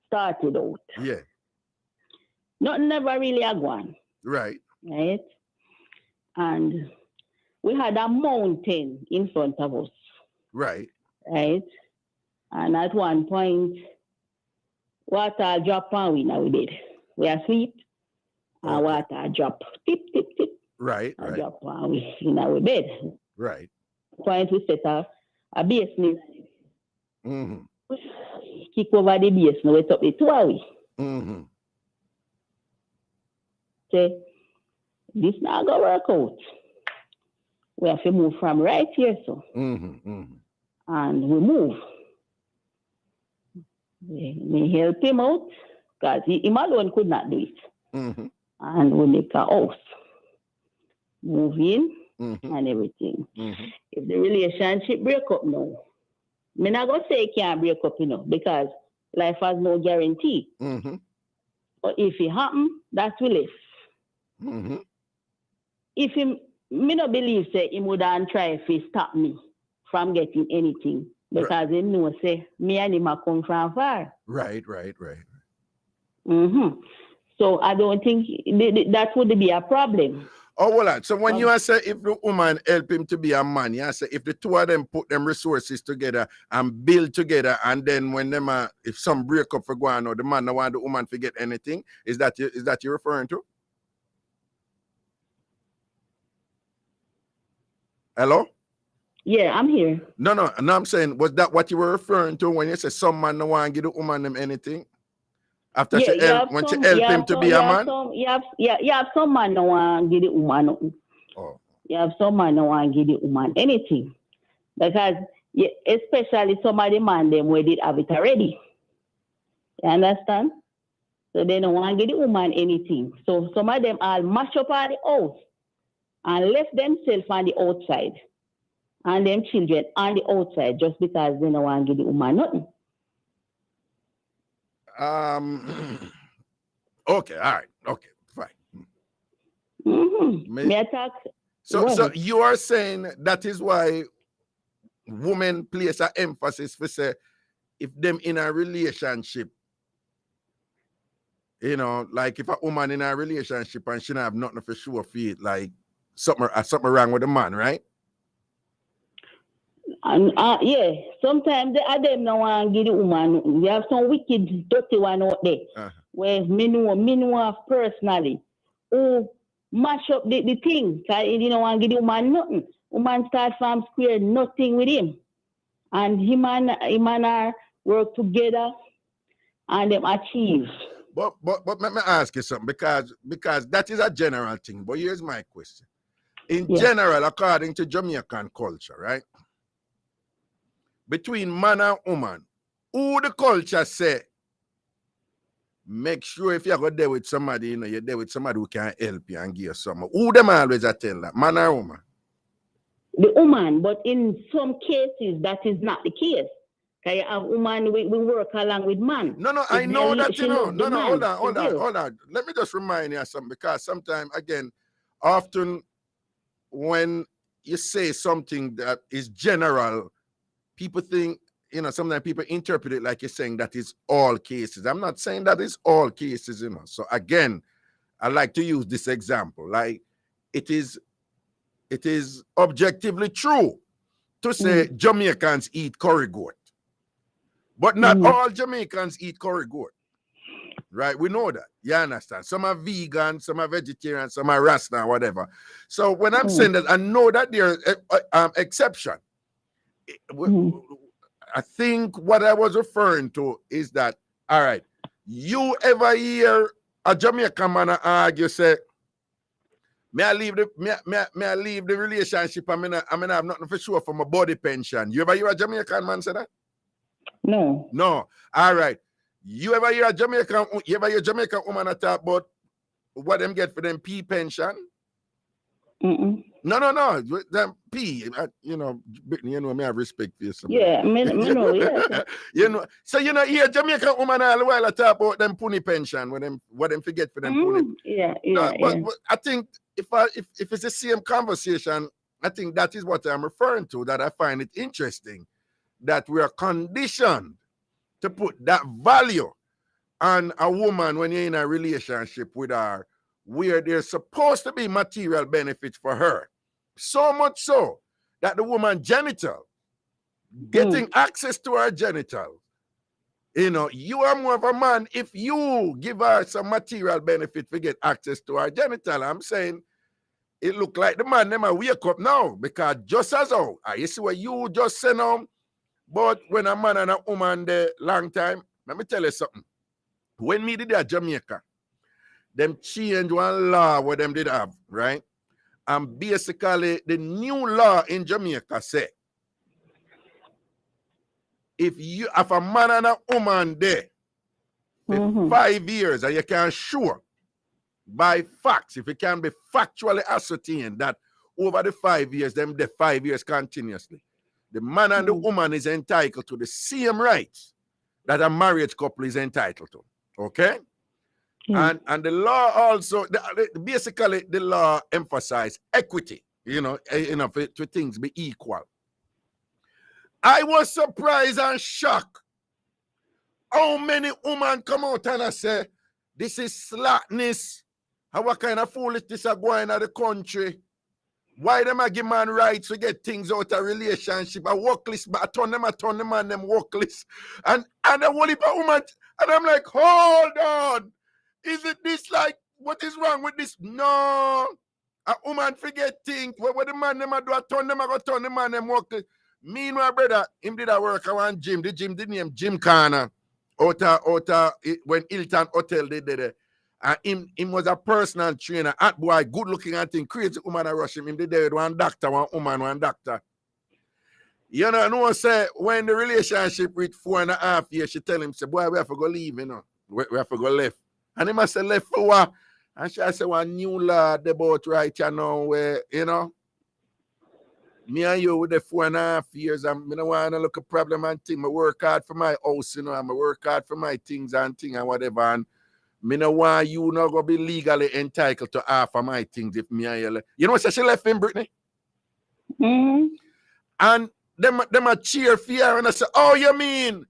started out. Yeah. Nothing never really a gone. Right. Right. And we had a mountain in front of us. Right. Right. And at one point, water drop on we now we did. We are asleep. And water drop. Tip, tip, tip. Right. Drop on we in our bed. Right. Point we set a basement. Kick over the basement, wait up the 2 hours. Say, this not gonna work out. We have to move from right here, so. And we move. We help him out, because him alone could not do it. And we make a house. Move in and everything. If the relationship break up now, I'm not gonna say it can't break up, because life has no guarantee. But if it happen, that's will live. If him, me not believe say he would try to stop me from getting anything, because he know say me and him are come from far. Right. So I don't think that would be a problem. Oh, well, so when you say if the woman help him to be a man, you say if the two of them put them resources together and build together, and then when them if some break up for going or the man don't want the woman to get anything, is that you're referring to? Hello? Yeah, I'm here. No, I'm saying, was that what you were referring to when you say some man don't want to give the woman them anything? After she help him to be a man? You have some man no want to give the woman nothing. You have some man no want to give the woman anything. Because especially some of the man them where did have it already. You understand? So they don't want to give the woman anything. So some of them all mash up all the house and left themselves on the outside. And them children on the outside just because they don't want to give the woman nothing. Okay, all right, okay, fine. So you are saying that is why women place an emphasis for say if them in a relationship, like if a woman in a relationship and she don't have nothing for sure feel like something wrong with the man, right? And yeah, sometimes them no want to give the woman. We have some wicked, dirty one out there. Where me know personally who mash up the thing. Cause he didn't want to give the woman nothing. Woman start from square nothing with him. And him and her work together and them achieve. But let me ask you something, because that is a general thing. But here's my question. In general, according to Jamaican culture, right? Between man and woman, who the culture say, make sure if you're going there with somebody, you're there with somebody who can help you and give you something. Who them always tell that? Man or woman? The woman, but in some cases, that is not the case. Because you have woman, we work along with man. No, I know that, you know. No, hold on. Let me just remind you of something, because sometimes, again, often when you say something that is general, people think, sometimes people interpret it like you're saying that is all cases. I'm not saying that is all cases, So again, I like to use this example. Like, it is objectively true to say Jamaicans eat curry goat. But not all Jamaicans eat curry goat, right? We know that. You understand? Some are vegan, some are vegetarian, some are Rasta, whatever. So when I'm saying that, I know that there are exception. I think what I was referring to is that, all right, you ever hear a Jamaican man argue, say, may I leave the relationship? I mean, have nothing for sure for my body pension. You ever hear a Jamaican man say that? No. All right. You ever hear a Jamaican woman talk about what them get for them P pension? No. Them P, Brittany, me have respect for you. Yeah, me know, yeah. So hear Jamaican woman all the while talk about them pony pension, what them forget for them pony. Yeah. But I think if it's the same conversation, I think that is what I'm referring to, that I find it interesting that we are conditioned to put that value on a woman when you're in a relationship with her, where there's supposed to be material benefits for her. So much so that the woman genital, getting access to her genital, you are more of a man if you give her some material benefit to get access to her genital. I'm saying it look like the man them wake up now, because just as how, you see what you just say now, but when a man and a woman there long time, let me tell you something. When me did that Jamaica, them change one law what them did have, right? And basically the new law in Jamaica say, if a man and a woman there for 5 years, and you can sure by facts, if it can be factually ascertained that over the 5 years, them the 5 years continuously, the man and the woman is entitled to the same rights that a marriage couple is entitled to. Okay? And the law also, basically the law emphasizes equity, for things be equal. I was surprised and shocked how many women come out and say, this is slackness. What kind of foolishness are going on in the country? Why them a give man rights to get things out of relationship? A workless, but I turn the man them workless. And the whole heap of woman, and I'm like, hold on. Is it this like, what is wrong with this? No. A woman forget things. What the man them a do, I turn the man them workless. Me and my brother, him did a work at one gym. The gym did name Gym Corner. Out when Hilton Hotel they did it. And him was a personal trainer, hot boy, good looking and thing, crazy woman I rush him. Him did there with one doctor, one woman, one doctor. No say when the relationship with 4.5 years, she tell him, say, boy, we have to go leave, We have to go left. And he must say left for what? And she say one new law about right now where, me and you with the 4.5 years, I don't want to look a problem and thing. I work hard for my house, I work hard for my things and whatever. And me no want you not gonna be legally entitled to half of my things if me and you. You know what she left him, Brittany? And them a cheer for her and I say, oh, you mean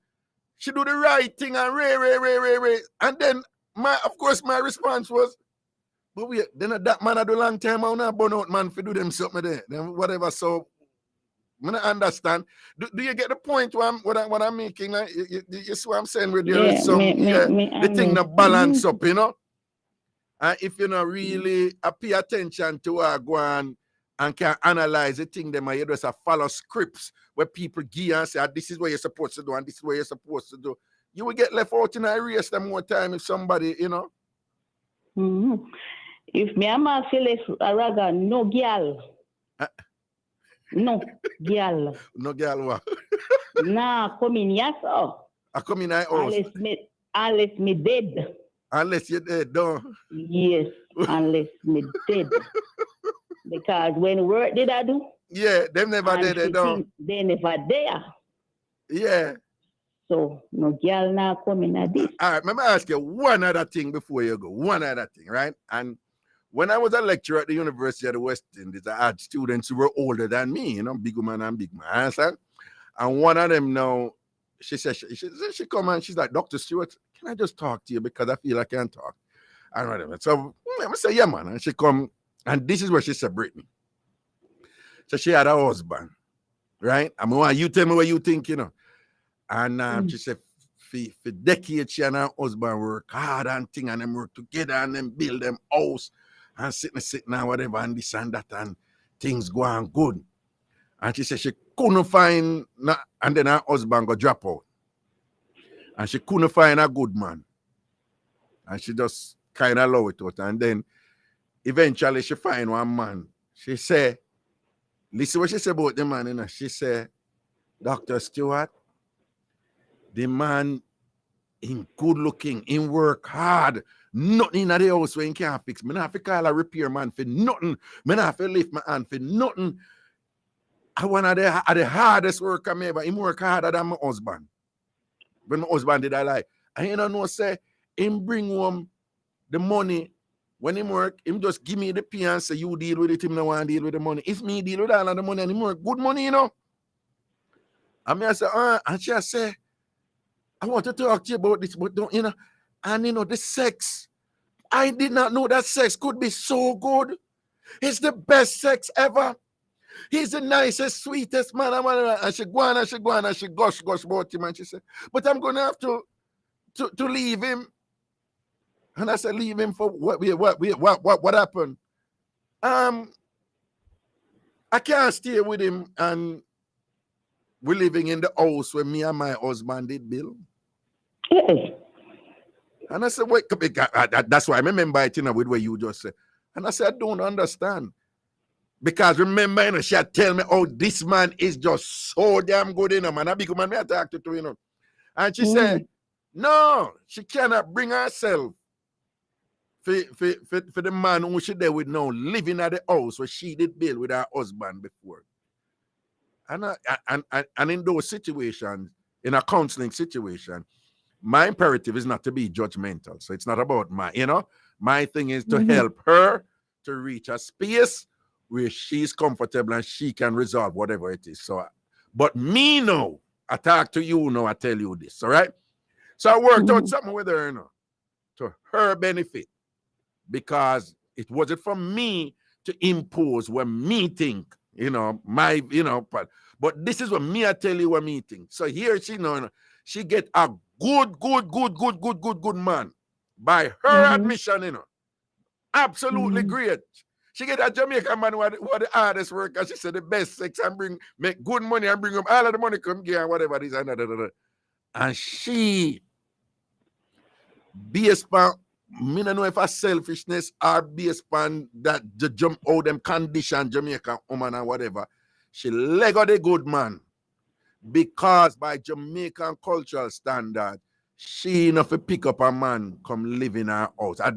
she do the right thing and ray. And then of course my response was, but then that man I do long time I not burn out man for do them something there. Then whatever. So I understand. Do you get the point what I'm making? Like, you see what I'm saying? Where there is some the thing that balance up, And if you not really pay attention to what go on and can analyze the thing, them you just follow scripts where people give and say, this is what you're supposed to do and this is what you're supposed to do. You will get left out in a race them more time if somebody, you know. Mm-hmm. If me and my feel a raga, no girl. No girl. No girl what? Nah, come in here, so. I come in my house. Unless me dead. Unless you're dead, don't. Yes, unless me dead. Because when work did I do? Yeah, them never dead, they don't. They never there. Yeah. So no girl now coming at this. All right, let me ask you one other thing before you go. One other thing, right? And when I was a lecturer at the University of the West Indies, I had students who were older than me, you know, big man and big man. Understand? And one of them now, she come and she's like, Dr. Stewart, can I just talk to you because I feel I can't talk? And whatever. So I say, yeah, man. And she come, and this is where she said, Brittany. So she had a husband, right? I mean, you tell me what you think, you know. And she said, for decades, she and her husband work hard and thing, and them work together and them build them house and sitting and whatever, and this and that, and things go on good. And she said she couldn't find, and then her husband got drop out. And she couldn't find a good man. And she just kind of allow it out. And then eventually she find one man. She said, listen what she said about the man, you know. She said, Dr. Stewart, the man, him good looking, him work hard. Nothing in the house where he can't fix. Me not have to call a repair man for nothing. Me not have to lift my hand for nothing. I one of the hardest work I ever. Him work harder than my husband. When my husband did I lie. I you know say him bring home the money. When him work, him just give me the pay and say you deal with it, him no want to deal with the money. If me deal with all of the money and him work good money, you know. And I say, and she say, I want to talk to you about this, but don't, you know, and you know, the sex. I did not know that sex could be so good. It's the best sex ever. He's the nicest, sweetest man. And she go on and she gush about him. And she said, but I'm going to have to leave him. And I said, leave him for what happened? I can't stay with him and we're living in the house where me and my husband did build. And I said, wait, that's why I remember it, you know, with what you just said. And I said, I don't understand. Because remember, you know, she had tell me, oh, this man is just so damn good, you know, man. I become man, I talk to, you know. And she said, no, she cannot bring herself for the man who she there with now, living at the house where she did build with her husband before. And in those situations, in a counseling situation, my imperative is not to be judgmental. So it's not about my thing is to help her to reach a space where she's comfortable and she can resolve whatever it is. So, but me now, I talk to you now, I tell you this, all right? So I worked out something with her, you know, to her benefit, because it wasn't for me to impose what me think, you know, but this is what me I tell you what me think. So here she know, she get a good man by her admission, you know. Absolutely great. She get a Jamaican man who the hardest work, and she said the best sex and make good money and bring him all of the money come here and whatever this and that. And she based on, me don't know if a selfishness or based on that the jump out them condition Jamaican woman and whatever. She leg out a good man. Because by Jamaican cultural standard, she enough to pick up a man come live in her house. I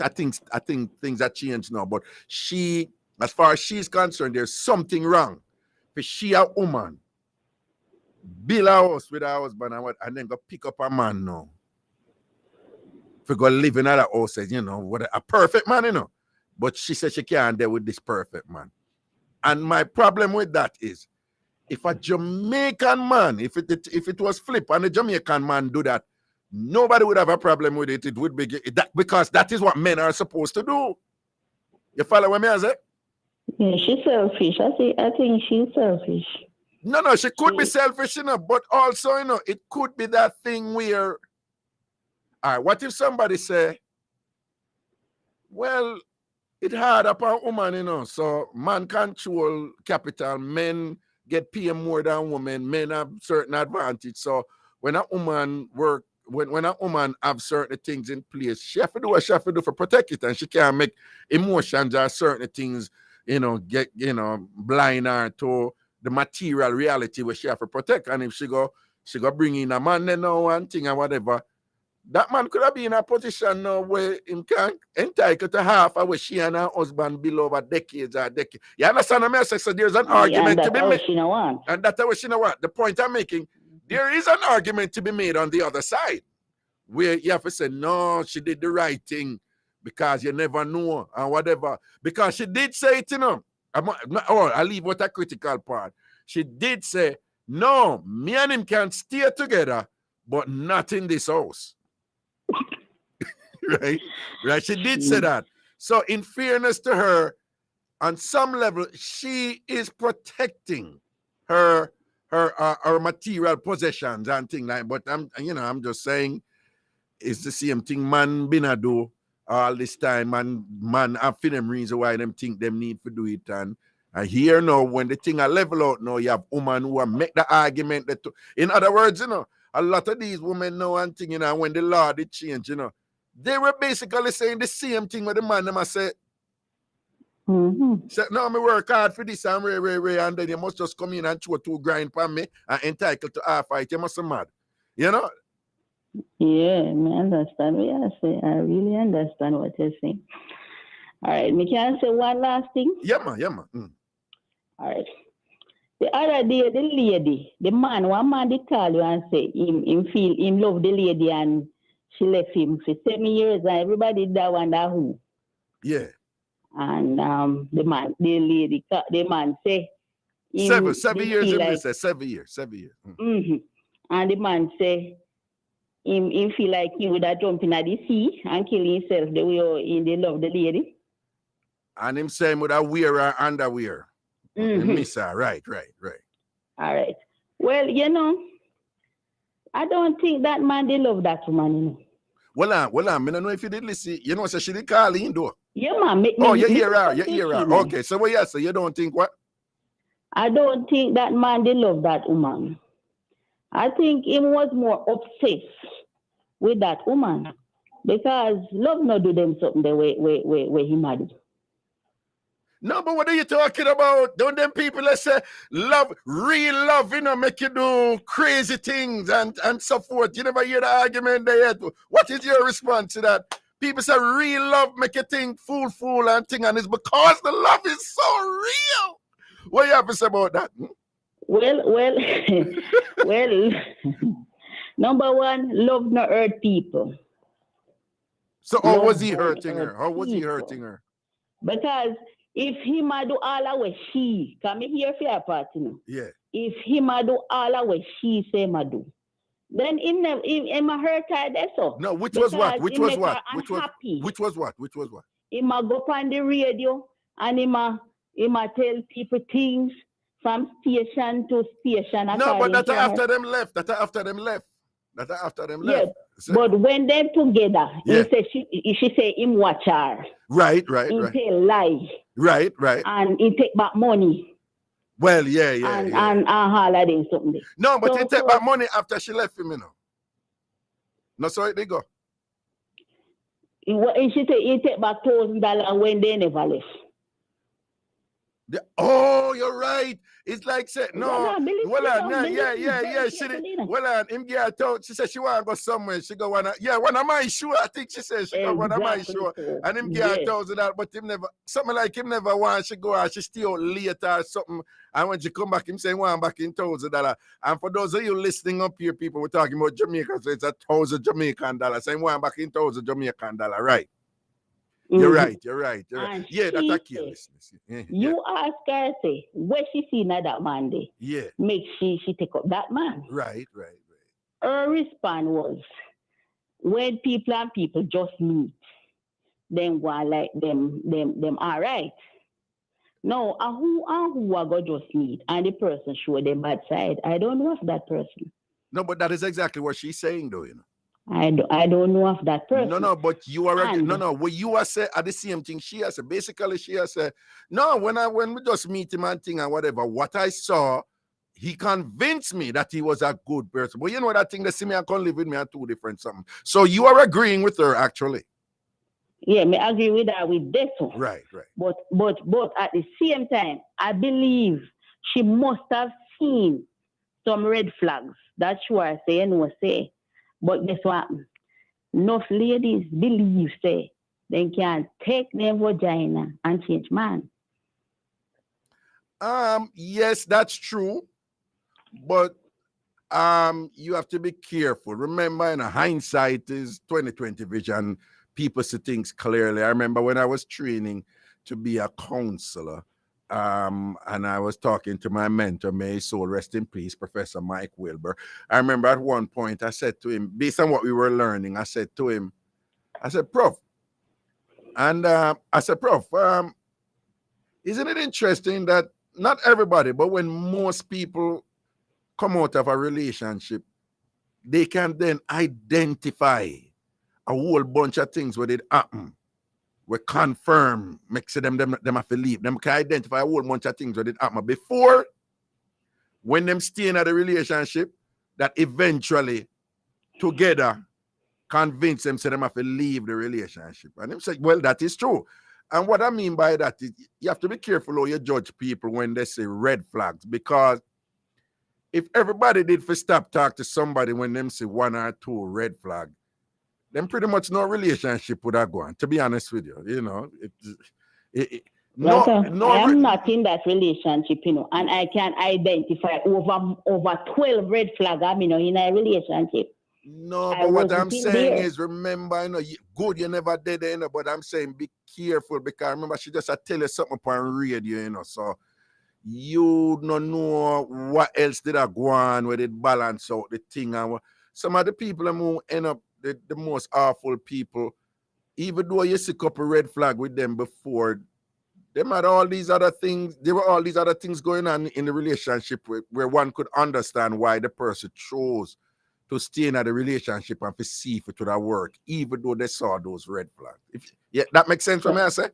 think things have changed now, but she, as far as she's concerned, there's something wrong. Because she a woman, build a house with her husband and then go pick up a man now. For go live in other houses, you know, what a perfect man, you know. But she said she can't deal with this perfect man. And my problem with that is, if a Jamaican man, if it was flip and a Jamaican man do that, nobody would have a problem with it. It would be that, because that is what men are supposed to do. You follow what I say? Yeah, she's selfish. I think she's selfish. No, she could be selfish, you know, but also, you know, it could be that thing where, all right, what if somebody say, Well, it hard upon woman, you know. So man control capital. Men get paid more than women. Men have certain advantage. So when a woman work, when a woman have certain things in place, she have to do what she have to do for protect it, and she can't make emotions or certain things, get blind her to the material reality where she have to protect. And if she go bring in a man, then no one thing or whatever. That man could have been in a position now where him can entitled to half of what she and her husband build over decades or decades. You understand what I'm saying? So there's an argument to be made. And that's what she know what. The point I'm making, there is an argument to be made on the other side where you have to say, no, she did the right thing because you never know and whatever. Because she did say it, I'll leave with a critical part. She did say, no, me and him can stay together, but not in this house. Right. She did say that. So in fairness to her, on some level, she is protecting her material possessions and things like. But I'm just saying, it's the same thing man been a do all this time, and man have for them reason why them think them need to do it. And here now, when the thing are level out now, you have women who make the argument that, in other words, a lot of these women know and thing, when the law did change, they were basically saying the same thing with the man. Them say, say, no, me work hard for this and ray, and then you must just come in and throw 2 grind for me and entitled to half fight. You must be mad. Yeah, I understand what you're saying. I really understand what you're saying. All right, me can say one last thing. Yeah, man. All right. The other day, the lady, one man did call you and say him love the lady and she left him for 7 years and everybody that wonder who. Yeah. And the man say 7 years, like, 7 years. Mm-hmm. And the man say him feel like he would have jumped in the sea and kill himself the way they love the lady. And him saying would have wear her underwear. Miss her. Right. All right. Well, I don't think that man they love that woman. Well, I don't know if you did listen. So she did call in though. Yeah, man. You hear her. Okay, so what you say? You don't think what? I don't think that man they love that woman. I think he was more obsessed with that woman because love not do them something the way he mad. No, but what are you talking about? Don't them people that say love, real love, make you do crazy things and so forth. You never hear the argument there yet. What is your response to that? People say real love make you think fool and thing, and it's because the love is so real. What you have to say about that? Well, number one, love not hurt people. So how was he hurting her? How was he hurting her? Because if he might do all of what she, come here for your party now. Yeah. If he might do all of what she say might do, then him hurt her there so. No, which was what? Which was what? He might go on the radio and he might tell people things from station to station. No, but that after them left. Yeah, but when them together, she say him watch her. Right. He tell lie. Right. And he take back money. Well, yeah. And holiday something. No, but he take back money after she left him, No, sorry, they go. She say he take back $1,000 when they never left. Oh, you're right. It's like say no. Him girl told she said she wanna go somewhere. She go one of my show. I think she said she go one of my show. And him girl told her that, but him never him never want she go out. She stay out later or something. And when she come back, him say one back in $1,000. And for those of you listening up here, people, we're talking about Jamaica, so it's $1,000 Jamaican dollars. Saying one back in $1,000 Jamaican dollar, right? You're right. Yeah, that's a carelessness. You ask her, say, where she see that man there? Yeah. Make she take up that man. Right. Her response was, when people and people just meet, then go like them all right. No, who are going to just meet and the person show them bad side. I don't know of that person. No, but that is exactly what she's saying, though, I don't know of that person. No, but you are And- what you are say at the same thing she has said. Basically, she has said, no, when we just meet him and thing and whatever, what I saw, he convinced me that he was a good person. But you know that thing, they see me and come live with me are two different something. So you are agreeing with her actually. Yeah, I agree with her with this one. Right. But at the same time, I believe she must have seen some red flags. That's what I say and say. But guess what? Enough ladies believe say they can take their vagina and change man. Yes, that's true. But you have to be careful. Remember, in hindsight is 2020 vision. People see things clearly. I remember when I was training to be a counselor, and I was talking to my mentor, may his soul rest in peace, Professor Mike Wilbur. I remember at one point I said to him, based on what we were learning, I said to him, I said, Prof, and I said, Prof, isn't it interesting that not everybody, but when most people come out of a relationship, they can then identify a whole bunch of things where it happen. We confirm, make them have to leave. Them can identify a whole bunch of things where it happen. Before, when them stay in a relationship, that eventually together convince them, say them have to leave the relationship. And them say, well, that is true. And what I mean by that is you have to be careful how you judge people when they say red flags, because if everybody did for stop talk to somebody when them say one or two red flag, then pretty much no relationship would have gone. To be honest with you, you know, I am not in that relationship, you know, and I can identify over 12 red flags. I'm in a relationship. No, but what I'm saying is, remember, you know, good, you never did it, you know, but I'm saying be careful, because remember, she just tell you something upon radio, you know, so you don't know what else did I go on with it balance out the thing. And some of the people who end up the most awful people, even though you see a couple red flag with them before, them had all these other things. There were all these other things going on in the relationship where one could understand why the person chose to stay in the relationship and to see if it would have worked, even though they saw those red flags. That makes sense for me, I say?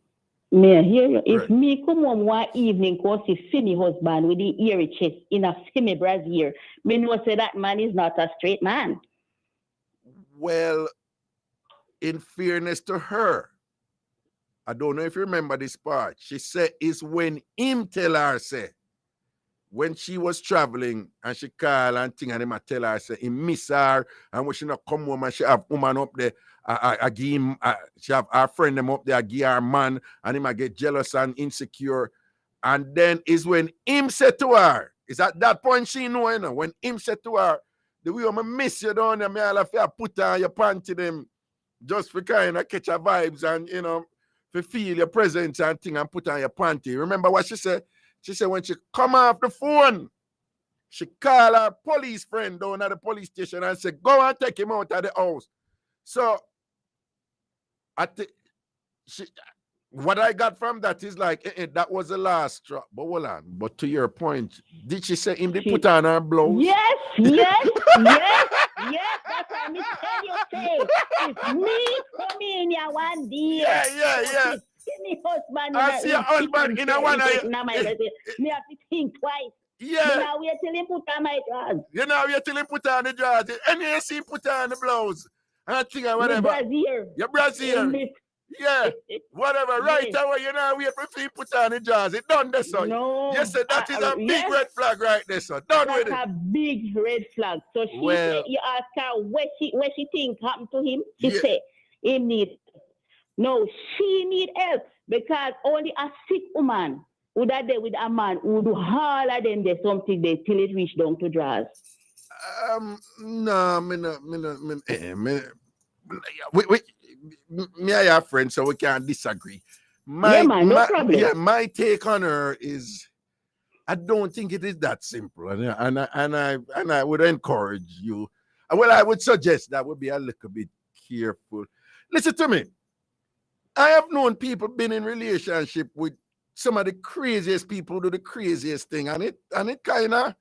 Me I hear you. If me come home one evening, cause see me husband with the Irie chest in a semi brassiere, me know say that man is not a straight man. Well, in fairness to her, I don't know if you remember this part. She said it's when him tell her, say, when she was traveling and she call and thing and him a tell her, say, he miss her, and when she not come home and she have woman up there, I give him, she have her friend them up there, I give her man, and him I get jealous and insecure. And then is when him said to her, is at that point she know, you know, when him said to her, the way I miss you down there, me all have to put on your panty them just for kind of catch your vibes and, you know, to feel your presence and thing and put on your panty. Remember what she said? She said when she come off the phone, she call her police friend down at the police station and said, go and take him out of the house. So, what I got from that is like, that was the last straw. But hold on. But to your point, did she say him to put on her blouse? Yes. That's what I'm tell you, say. If me come in here one day. Yeah. See me husband I see your husband in a one eye. Me have to think twice. Yeah. You know, wait till he put on my drawers. You know, wait till he put on the drawers. And you see him put on the blouse. And I think whatever. Your brassiere. Yeah. Whatever. Right away, you know, wait for him put on the drawers. It done this, son. No. Yes, sir, that is a big red flag right there, son. Done with it. That's a big red flag. So she said, you ask her what she think happened to him. She said, he need. No, she need help, because only a sick woman would have there with a man who would do all of them there's something there till it reach down to drawers. No, me I have friends, so we can't disagree. No problem. Yeah, my take on her is, I don't think it is that simple, and I would encourage you. Well, I would suggest that would be a little bit careful. Listen to me. I have known people been in relationship with some of the craziest people who do the craziest thing, and it kind of,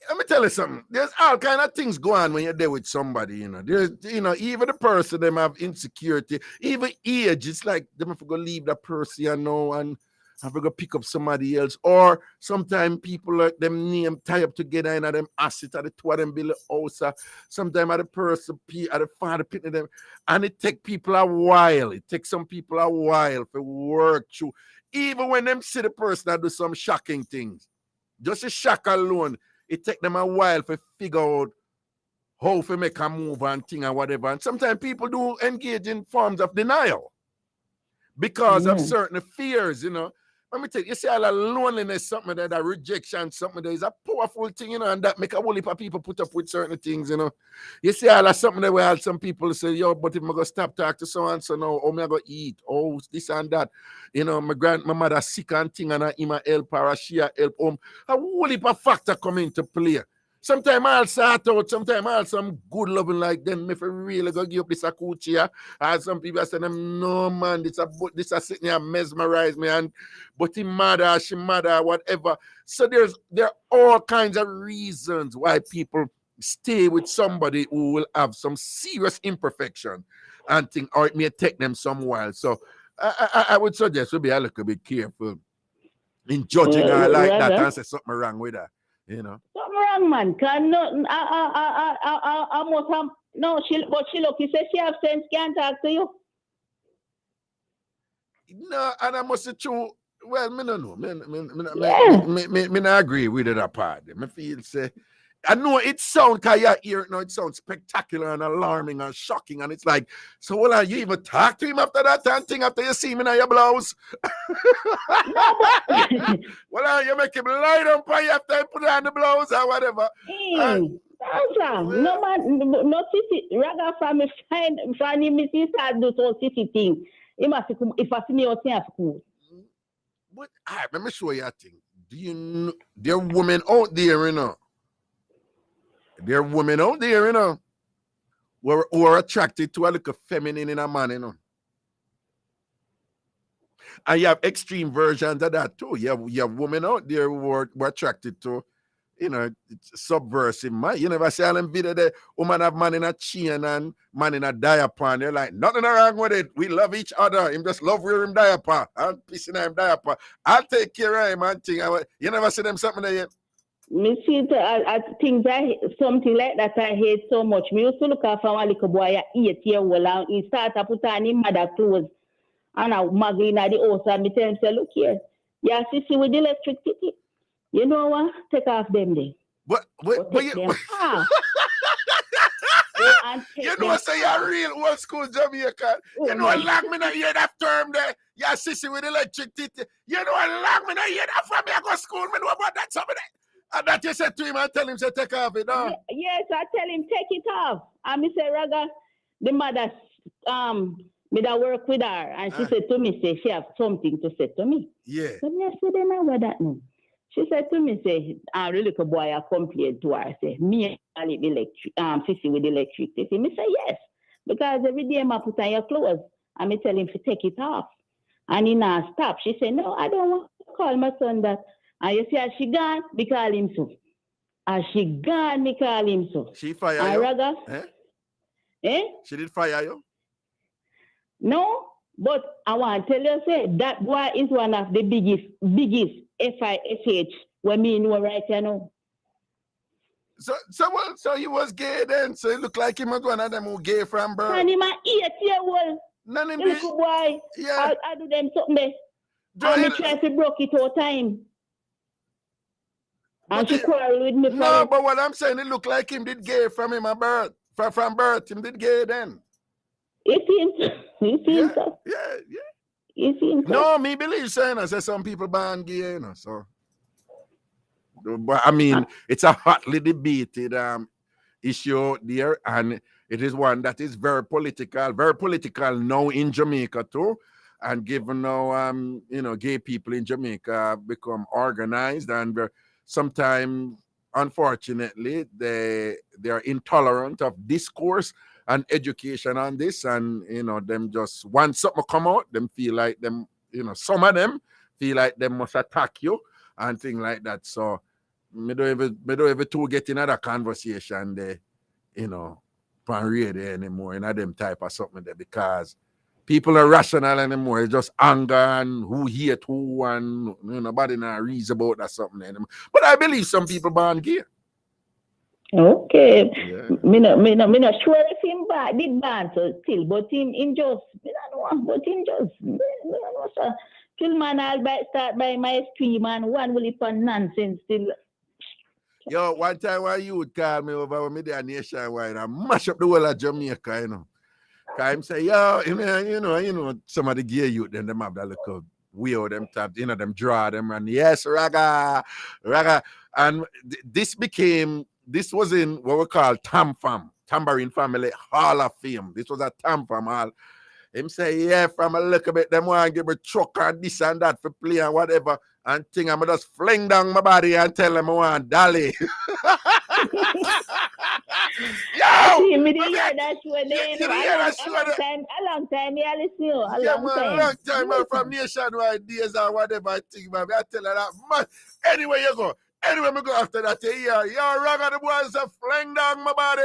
let me tell you something. There's all kind of things go on when you're there with somebody, you know. There's, you know, even the person them have insecurity, even age. It's like them have to go leave that person, you know, and have to go pick up somebody else. Or sometimes people like them name tie up together and them asset at the two of them build a house. Sometimes at the person, at the father picking them, and it take people a while. It takes some people a while to work through. Even when them see the person that do some shocking things, just a shock alone. It take them a while to figure out how to make a move and thing and whatever. And sometimes people do engage in forms of denial because of certain fears, you know. Let me tell you, you see all that loneliness, something that rejection, something that is a powerful thing, you know, and that make a whole heap of people put up with certain things, you know. You see all that something that where some people say, yo, but if I'm going to stop talk to so and so now, oh, I'm going to eat, oh, this and that. You know, my mother sick and thing and I help her, or she help home. A whole heap of factor come into play. Sometimes I'll sort out, sometimes I'll some good loving like them. If I really go give up this a coochie, and some people say them, no man, this a sitting here mesmerize me, and but he mother, she mother, whatever. So there are all kinds of reasons why people stay with somebody who will have some serious imperfection and think, or it may take them some while. So I would suggest we be a little bit careful in judging her like that and say something wrong with her. You know, something wrong, man. Can no, I must have no. But she look. He says she have sense. Can't talk to you. No, and I must say true. Well, me no know. Me not agree with that part. Me feel say. I know it sounds, cause you hear it now, it sounds spectacular and alarming and shocking, and it's like, so well, you even talk to him after that and thing after you see him in your blouse? Well, you make him lie down for you after you put on the blouse or whatever. No man, no sissy. Raga from me find him missing start do so sissy thing. He must come if I see me out in school. But let me show you a thing. Do you know there are women out there, you know? There are women out there, you know, who are attracted to a little feminine in a man, you know. And you have extreme versions of that too. You have women out there who are attracted to, you know, subversive man. You never see all them video there, woman have man in a chain and man in a diaper, and they're like, nothing wrong with it. We love each other. Him just love wearing diaper. I'm pissing him diaper. I'll take care of him and thing. You never see them something there yet? Me see I think something like that I hate so much. Me used to look after a little boy at 8-year-old and he started put on his mother clothes and I muggling at the house and me tell him, say, look here, yeah, see with the electricity. You know what? Take off them there. But you you know, say you're real old school Jamaican. You know, long me not hear that term there. Yeah, sissy with electricity. You know, long me not hear that from me. I go to school. Me know about that something. And that you said to him and tell him to take off it, no? Yes, I tell him take it off. And me say, Raga, the mother, me that work with her, and she said to me, say she have something to say to me. Yeah. So me I said, then I wear that now. She said to me, say, the little boy I complained to her, say, me and sissy with electricity. Me say, yes, because every day I put on your clothes, and me tell him to take it off. And he now stop. She said, no, I don't want to call my son that. And you see, as she gone, me call him so. As she gone, me call him so. She fire you? Raga, She did fire you? No, but I want to tell you, say, that boy is one of the biggest FISH when me know right you know. So he was gay then, so it looked like him was one of them who gay from birth. And him an 8-year-old. None of little boy. Yeah. I do them something there. And me try to broke it all time. And she quarrel with me. No, but what I'm saying, it looked like him did gay from him at birth. From birth, him did gay then. It seems so. Yeah. It seems so. No, me believe saying I say some people born gay, you know, so. But I mean, it's a hotly debated issue there, and it is one that is very political now in Jamaica too. And given now, gay people in Jamaica become organized, and sometimes, unfortunately, they are intolerant of discourse and education on this, and them just want something to come out, them feel like them, some of them feel like they must attack you and things like that. So me don't ever to get in another conversation there, on radio anymore, them type of something there, because people are rational anymore. It's just anger and who hate who, and nobody not reason about that something anymore. But I believe some people born gay. Okay. Yeah. Me not sure if him did ban so still, but him just me don't know, but him just me don't know, sir. Kill man all by start by my stream and one will it on nonsense still. Yo, one time when you would call me over with me there nationwide and mash up the whole of Jamaica, Cause him say, yo, some of the gay youth, then them have that little weird, them type, them draw them, and yes, raga. And this was in what we call Tambourine Family Hall of Fame. This was a Tam-Fam Hall. Him say, yeah, from a little bit, them want to give a truck and this and that for play and whatever. And thing, I'm just fling down my body and tell them I want dolly. Yo! See, me didn't hear that show there. A long time, me I listen to a long time. Man, from nationwide days or whatever I think, man. I tell her that, man. Anyway, you go. Anyway, me go after that. Yo, Raga, the boys are fling down my body.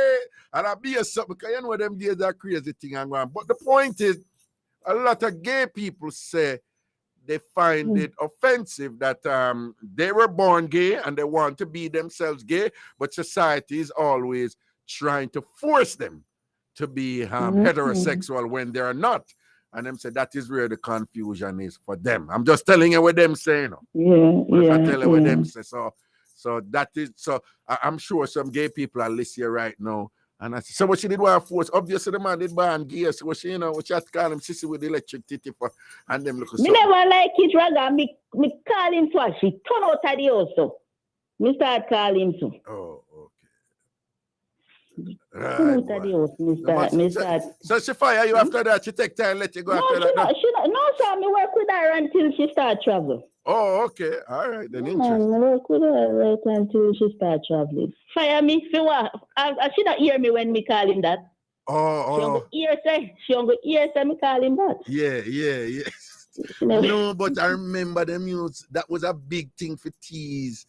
And I be a something, because them days are crazy thing and going. But the point is, a lot of gay people say they find it offensive that they were born gay and they want to be themselves gay, but society is always trying to force them to be heterosexual when they are not. And them say that is where the confusion is for them. I'm just telling you what them say, I'm telling you what them say. So that is, I'm sure some gay people are listening right now. And I said, so what she did was force. Obviously, the man did ban gay. So what she, what she has to call him sissy with the electric titty for, and them look. Me never like it, Raga. Me call him twice. She turn out of the house, so. Me start calling him so. Oh, okay. Turn out of the house, me start. So she fire you after that. She take time, let you go after that. No, sir. Me work with her until she start travel. Oh, okay. All right. Then interesting. I work with her right until she start traveling. Fire me for what? She not hear me when me call him that. Oh. She on go ear say me call him that. Yeah. No, but I remember them youths. That was a big thing for tease.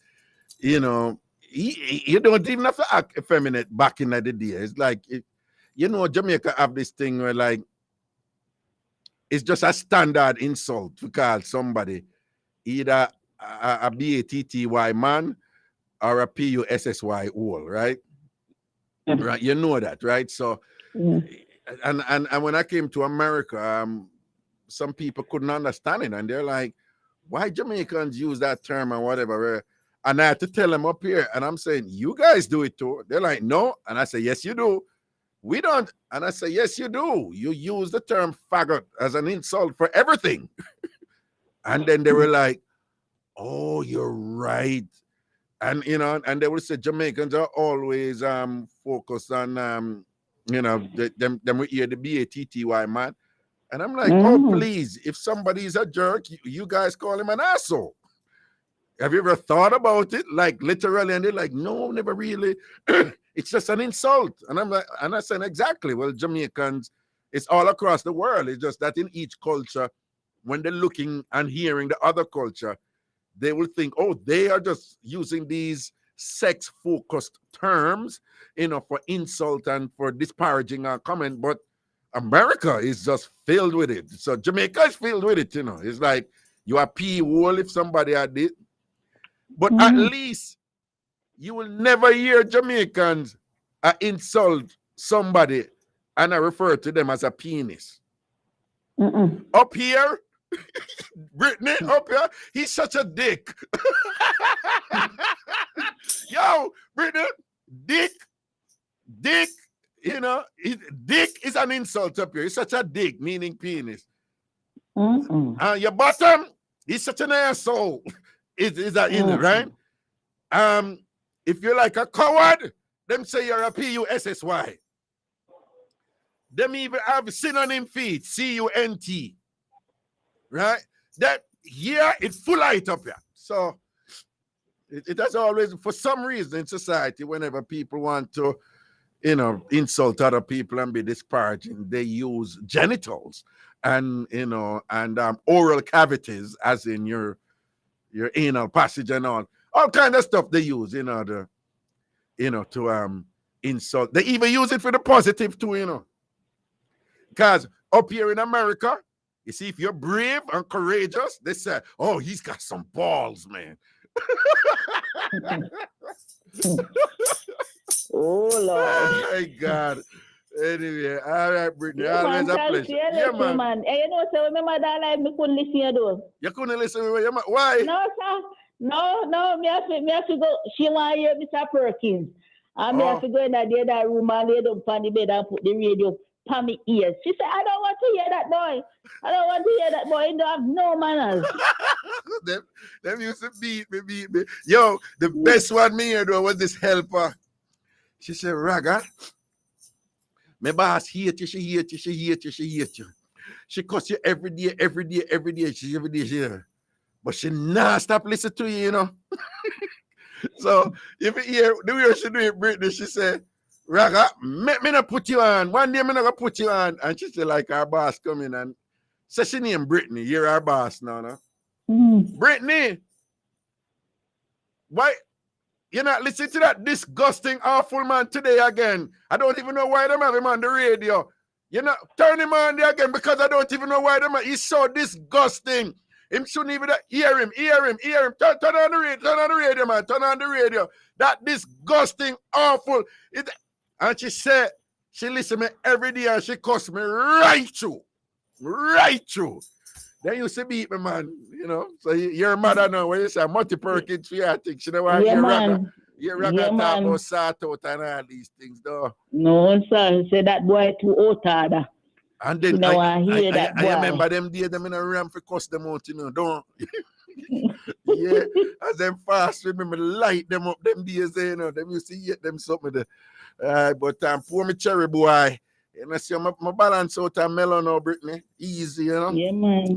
You don't even have to act effeminate back in the day. It's like, Jamaica have this thing where like, it's just a standard insult to call somebody either a BATTY man or a PUSSY old, right? Right, you know that, right? So, and when I came to America, some people couldn't understand it, and they're like, "Why Jamaicans use that term and whatever?" And I had to tell them up here, and I'm saying, "You guys do it too." They're like, "No," and I say, "Yes, you do." We don't, and I say, "Yes, you do. You use the term faggot as an insult for everything." And then they were like, "Oh, you're right." And and they would say Jamaicans are always focused on them we hear the BATTY man. And I'm like, oh please, if somebody is a jerk, you guys call him an asshole. Have you ever thought about it? Like literally, and they're like, no, never really. It's just an insult. And I'm like, and I said, exactly. Well, Jamaicans, it's all across the world. It's just that in each culture, when they're looking and hearing the other culture, they will think, oh, they are just using these sex-focused terms, for insult and for disparaging our comment. But America is just filled with it. So Jamaica is filled with it, It's like you are P-wall if somebody had it. But at least you will never hear Jamaicans insult somebody and I refer to them as a penis. Up here, Brittany, up here, he's such a dick. Yo, Brittany, dick, dick is an insult up here. He's such a dick, meaning penis. Your bottom, he's such an asshole. Is that in it, right? If you're like a coward, them say you're a PUSSY. Them even have synonym feet, CUNT. Right? That here it's full light up here. So it has always, for some reason in society, whenever people want to, insult other people and be disparaging, they use genitals and oral cavities, as in your anal passage and all. All kind of stuff they use in order, to insult. They even use it for the positive too, Because up here in America, you see, if you're brave and courageous, they say, oh, he's got some balls, man. Oh, Lord. Oh, my God. Anyway, all right, Brittany, Yeah, always man, a pleasure. Yeah, man. Hey, so remember that life, me couldn't listen to those. You couldn't listen to me? Why? No, sir. No, me have to go. She want to hear Mr. Perkins. And me have to go in that room and lay down on the bed and put the radio on my ears. She said, I don't want to hear that boy. I don't want to hear that boy. He don't have no manners. them used to beat me. Yo, the best one me here though was this helper. She said, Raga, my boss hate you, she hate you. She cuss you every day. But she not stop listening to you, So if you hear the way she do it, Brittany, she said, Raga, me not put you on. One day me not gonna put you on. And she said, like our boss coming and say she named Brittany. You're our boss now, no? Brittany, why you not listening to that disgusting, awful man today again? I don't even know why them have him on the radio. You know, turn him on there again because I don't even know why them. He's so disgusting. Him shouldn't even hear him. Turn on the radio, man. Turn on the radio. That disgusting, awful. And she said, she listen to me every day and she cuss me right through. They used to beat me, man. So you're a mother now. When you say Monty Perkins, I think she know why you're Raga talk about sort out and all these things, though. No, sir. Say that boy too old. And then I remember them days them in a ram for cuss them out, don't. Yeah, as them fast remember light them up them days, them used to eat them something. But pour me cherry boy. I see my balance out and melon now, Brittany. Easy, Yeah, man.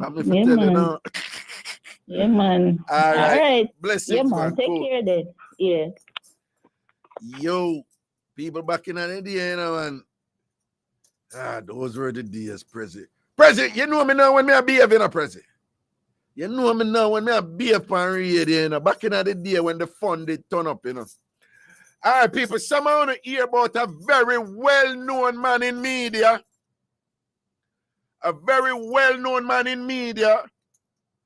Yeah, man. All right. Blessings, yeah, man. Take care then. Yeah. Yo, people back in the day, man. Those were the days, Prezi. Prezi, you know me now when me a behave in a Prezi. You know me now when me a behave on radio, back in the day when the fun did turn up, All right, people, some I want to hear about a very well-known man in media. A very well-known man in media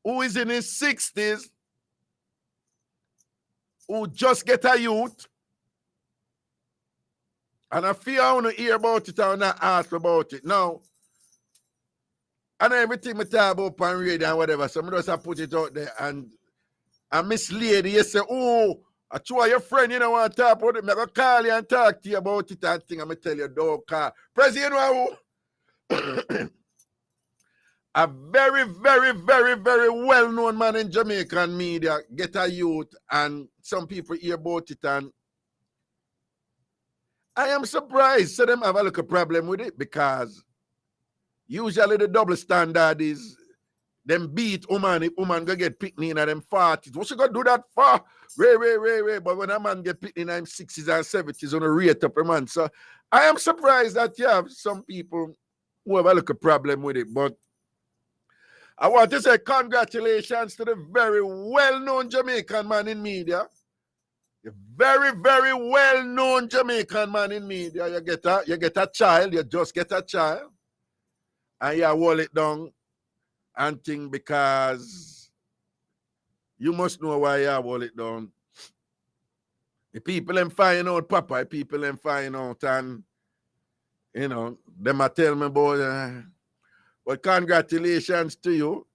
who is in his 60s, who just get a youth. And I feel I want to hear about it and not ask about it. Now, and everything I talk about on radio and whatever, so I just put it out there. And Miss Lady, you say, oh, I try your friend, want to talk about it. I'm going to call you and talk to you about it and thing. I'm going to tell you, dog, car. President, a very, very, very, very well-known man in Jamaican media get a youth and some people hear about it and I am surprised. So them have a little problem with it because usually the double standard is them beat woman if woman go get picked in them 40s. What she gonna do that for? Ray. But when a man get picked in them 60s and 70s on a rate up a man. So I am surprised that you have some people who have a little problem with it. But I want to say congratulations to the very well-known Jamaican man in media. A very, very well-known Jamaican man in media. You get a child, you just get a child, and you hold it down and think because you must know why you hold it down. The people them find out, Papa, the people them find out, and them a tell me about but congratulations to you.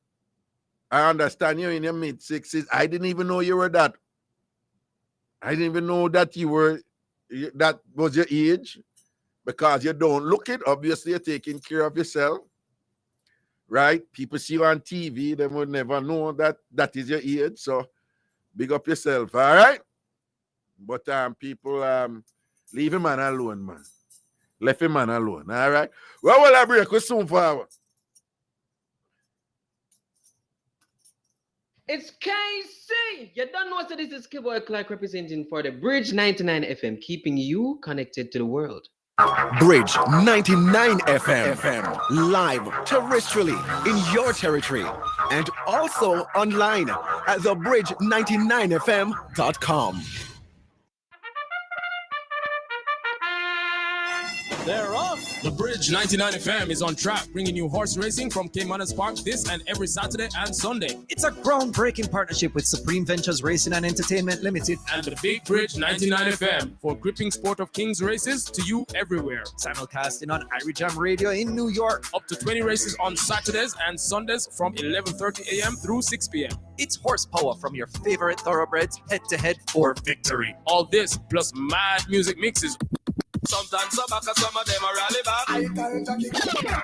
I understand you're in your mid-60s. I didn't even know you were that. I didn't even know that that was your age because you don't look it. Obviously, you're taking care of yourself, right? People see you on TV. They would never know that is your age. So big up yourself, all right? But people, leave him man alone, man. Left him man alone, all right? Well, we'll have break. We'll soon forward. It's KC. You don't know, so this is Keyboy Clark representing for the Bridge 99 FM, keeping you connected to the world. Bridge 99 FM, live terrestrially in your territory and also online at thebridge99fm.com. They're off. The Bridge 99 FM is on track, bringing you horse racing from Caymanas Park this and every Saturday and Sunday. It's a groundbreaking partnership with Supreme Ventures Racing and Entertainment Limited and the Big Bridge 99 FM for gripping sport of kings races to you everywhere. Simulcasting on Irie Jam Radio in New York. Up to 20 races on Saturdays and Sundays from 11:30 a.m. through 6 p.m. It's horsepower from your favorite thoroughbreds head-to-head for victory. All this plus mad music mixes. Sometimes some of them are rally back.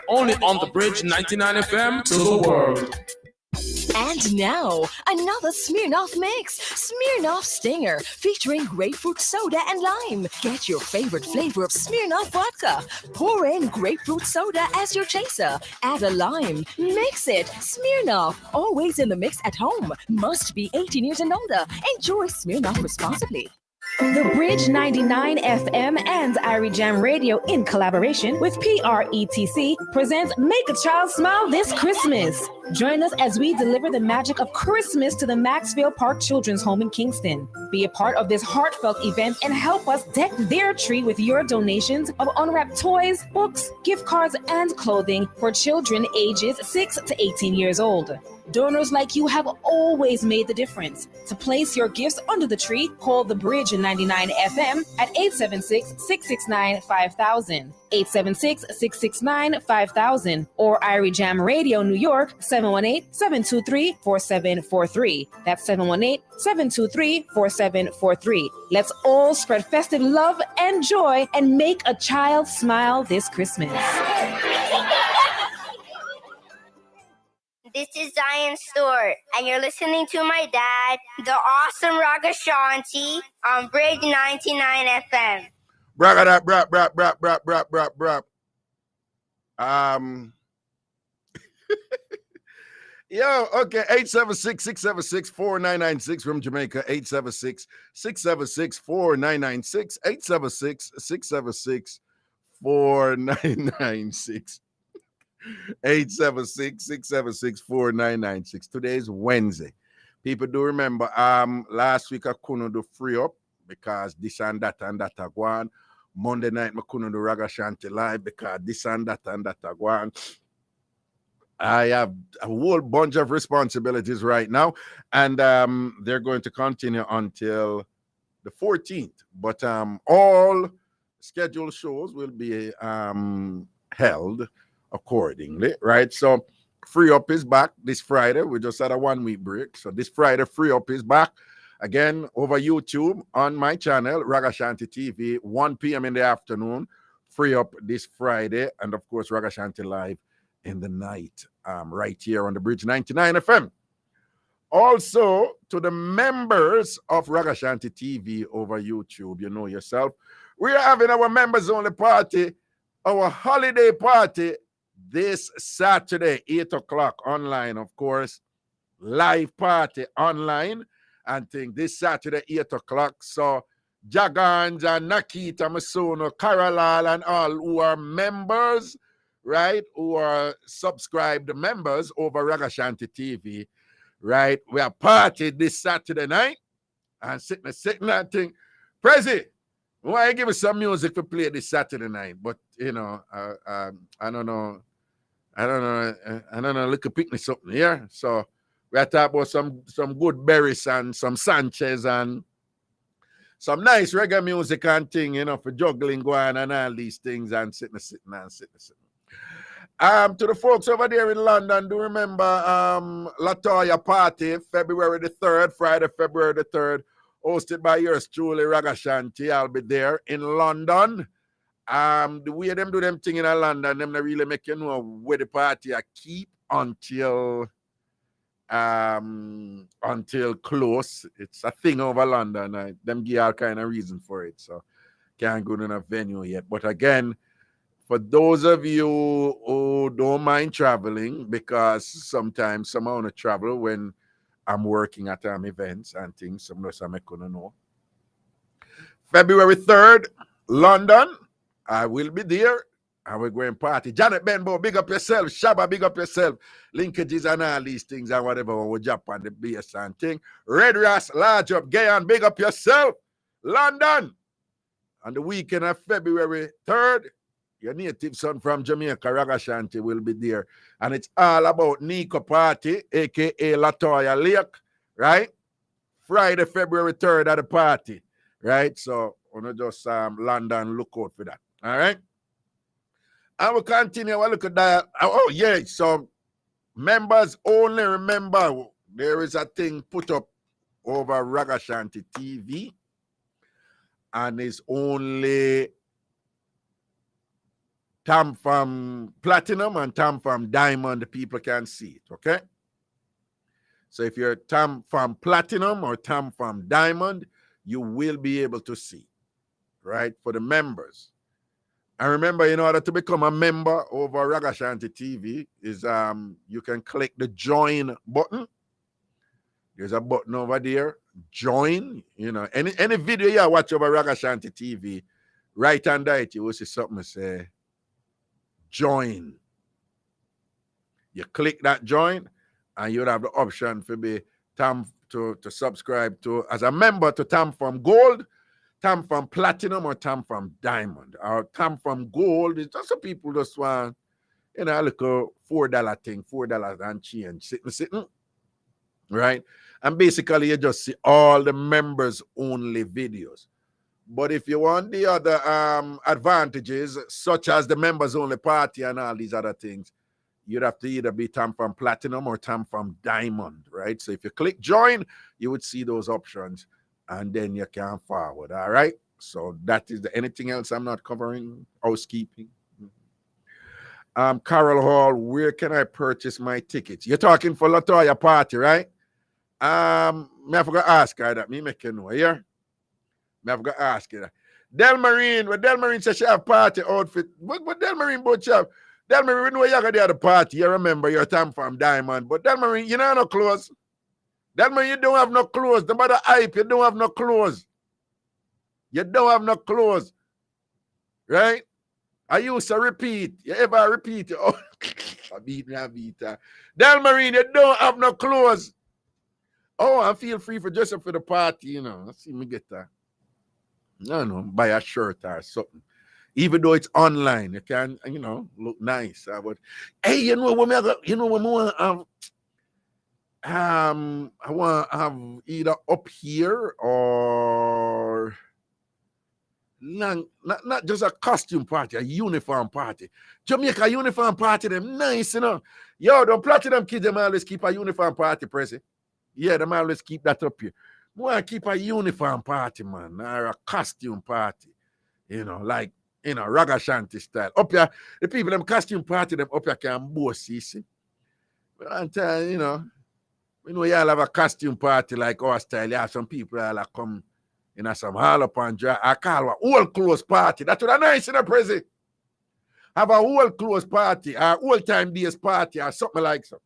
Only on the Bridge 99 FM to the world. And now, another Smirnoff mix. Smirnoff Stinger, featuring grapefruit soda and lime. Get your favorite flavor of Smirnoff vodka. Pour in grapefruit soda as your chaser. Add a lime. Mix it. Smirnoff, always in the mix at home. Must be 18 years and older. Enjoy Smirnoff responsibly. The Bridge 99 FM and Irie Jam Radio, in collaboration with PRETC, presents Make a Child Smile this Christmas. Join us as we deliver the magic of Christmas to the Maxfield Park Children's Home in Kingston. Be a part of this heartfelt event and help us deck their tree with your donations of unwrapped toys, books, gift cards, and clothing for children ages 6 to 18 years old. Donors like you have always made the difference. To place your gifts under the tree, call the Bridge 99 FM at 876-669-5000, 876-669-5000, or Irie Jam Radio New York, 718-723-4743. That's 718-723-4743. Let's all spread festive love and joy and make a child smile this Christmas. This is Zion Stewart, and you're listening to my dad, the awesome Ragashanti, on Bridge 99 FM. Brap. Yo, okay, 876-676-4996 from Jamaica, 876-676-4996, 876-676-4996. 876-676-4996. Today's Wednesday. People do remember last week I couldn't do free up because this and that are going. Monday night I couldn't do Ragashanti live because this and that are going. I have a whole bunch of responsibilities right now, and they're going to continue until the 14th. But all scheduled shows will be held accordingly, right? So Free Up is back this Friday. We just had a 1 week break. So this Friday, Free Up is back again over YouTube on my channel, Ragashanti TV, 1 p.m. in the afternoon. Free Up this Friday, and of course, Ragashanti Live in the night, right here on the Bridge 99 FM. Also, to the members of Ragashanti TV over YouTube, you know yourself, we are having our members only party, our holiday party, this Saturday, 8 o'clock online, of course. Live party online. And think this Saturday, 8 o'clock. So Jagans and Nakita Masuno, Carolal, and all who are members, right? Who are subscribed members over Ragashanti TV, right? We are party this Saturday night. And sitting and think, Prezi, why you give us some music to play this Saturday night? But, you know, I don't know. Look at picnic something here. So we are talking about some good berries and some Sanchez and some nice reggae music and thing, you know, for juggling going and all these things and sitting. To the folks over there in London, do remember Latoya Party, February the 3rd, Friday, February the 3rd, hosted by yours truly, Ragashanti. I'll be there in London. The way them do them thing in London, them not really make you know where the party I keep until close. It's a thing over London. Them give all kind of reason for it, so can't go to a venue yet. But again, for those of you who don't mind traveling, because sometimes some I want to travel when I'm working at events and things, some of them I couldn't know. February 3rd, London. I will be there. And we're going party. Janet Benbow, big up yourself. Shabba, big up yourself. Linkages and all these things and whatever when we jump on the bass and thing. Red Ras, large up. Gayan, big up yourself. London. On the weekend of February 3rd, your native son from Jamaica, Ragashanti, will be there. And it's all about Nico Party, a.k.a. Latoya Lake, right? Friday, February 3rd at the party, right? So, we're not just London, look out for that, all right? And we'll continue. We'll look at that. Oh, yeah. So, members only, remember, there is a thing put up over Ragashanti TV. And it's only Tam from Platinum and Tam from Diamond. People can see it, okay? So, if you're Tam from Platinum or Tam from Diamond, you will be able to see, right? For the members. And remember, in order to become a member over Ragashanti TV, is you can click the join button. There's a button over there. Join. You know, any video you watch over Ragashanti TV, right under it, you will see something that say join. You click that join, and you'll have the option for be Tam to subscribe to as a member to Tam from Gold, Tam from Platinum, or Tam from Diamond. Or Tam from Gold is just some people just want, you know, a little $4 thing, $4 and change, sitting, right? And basically, you just see all the members only videos. But if you want the other advantages, such as the members only party and all these other things, you'd have to either be Tam from Platinum or Tam from Diamond, right? So if you click join, you would see those options. And then you can forward, all right? So that is anything else I'm not covering? Housekeeping. Carol Hall, where can I purchase my tickets? You're talking for Latoya party, right? Me I forgot to ask her that. Me make you know, yeah? Me I forgot to ask her that. Del Marine says she have party outfit. What Del Marine both have? Del Marine, we know you're going to the party. You remember your Tam from Diamond. But Del Marine, you know no clothes. That means you don't have no clothes. No matter hype, you don't have no clothes. You don't have no clothes. Right? I used to repeat. You ever repeat? Oh, I beat. Del Marine, you don't have no clothes. Oh, I feel free for dress up for the party, you know. Let's see me get that. No, buy a shirt or something. Even though it's online, you can, you know, look nice. But hey, you know what I want to have either up here or not just a costume party, a uniform party. Jamaica uniform party, them nice, you know. Yo, the Platinum kids, them always keep a uniform party, Prezi. Yeah, them always keep that up here. We want to keep a uniform party, man, or a costume party. You know, like, you know, Ragashanti style. Up here, the people, them costume party, them up here can boast, you see. But you know, we know y'all have a costume party like our style. You have some people that come in some hall up and dry. I call it a whole clothes party. That's what I nice in a present. Have a whole clothes party, or whole time days party, or something like so.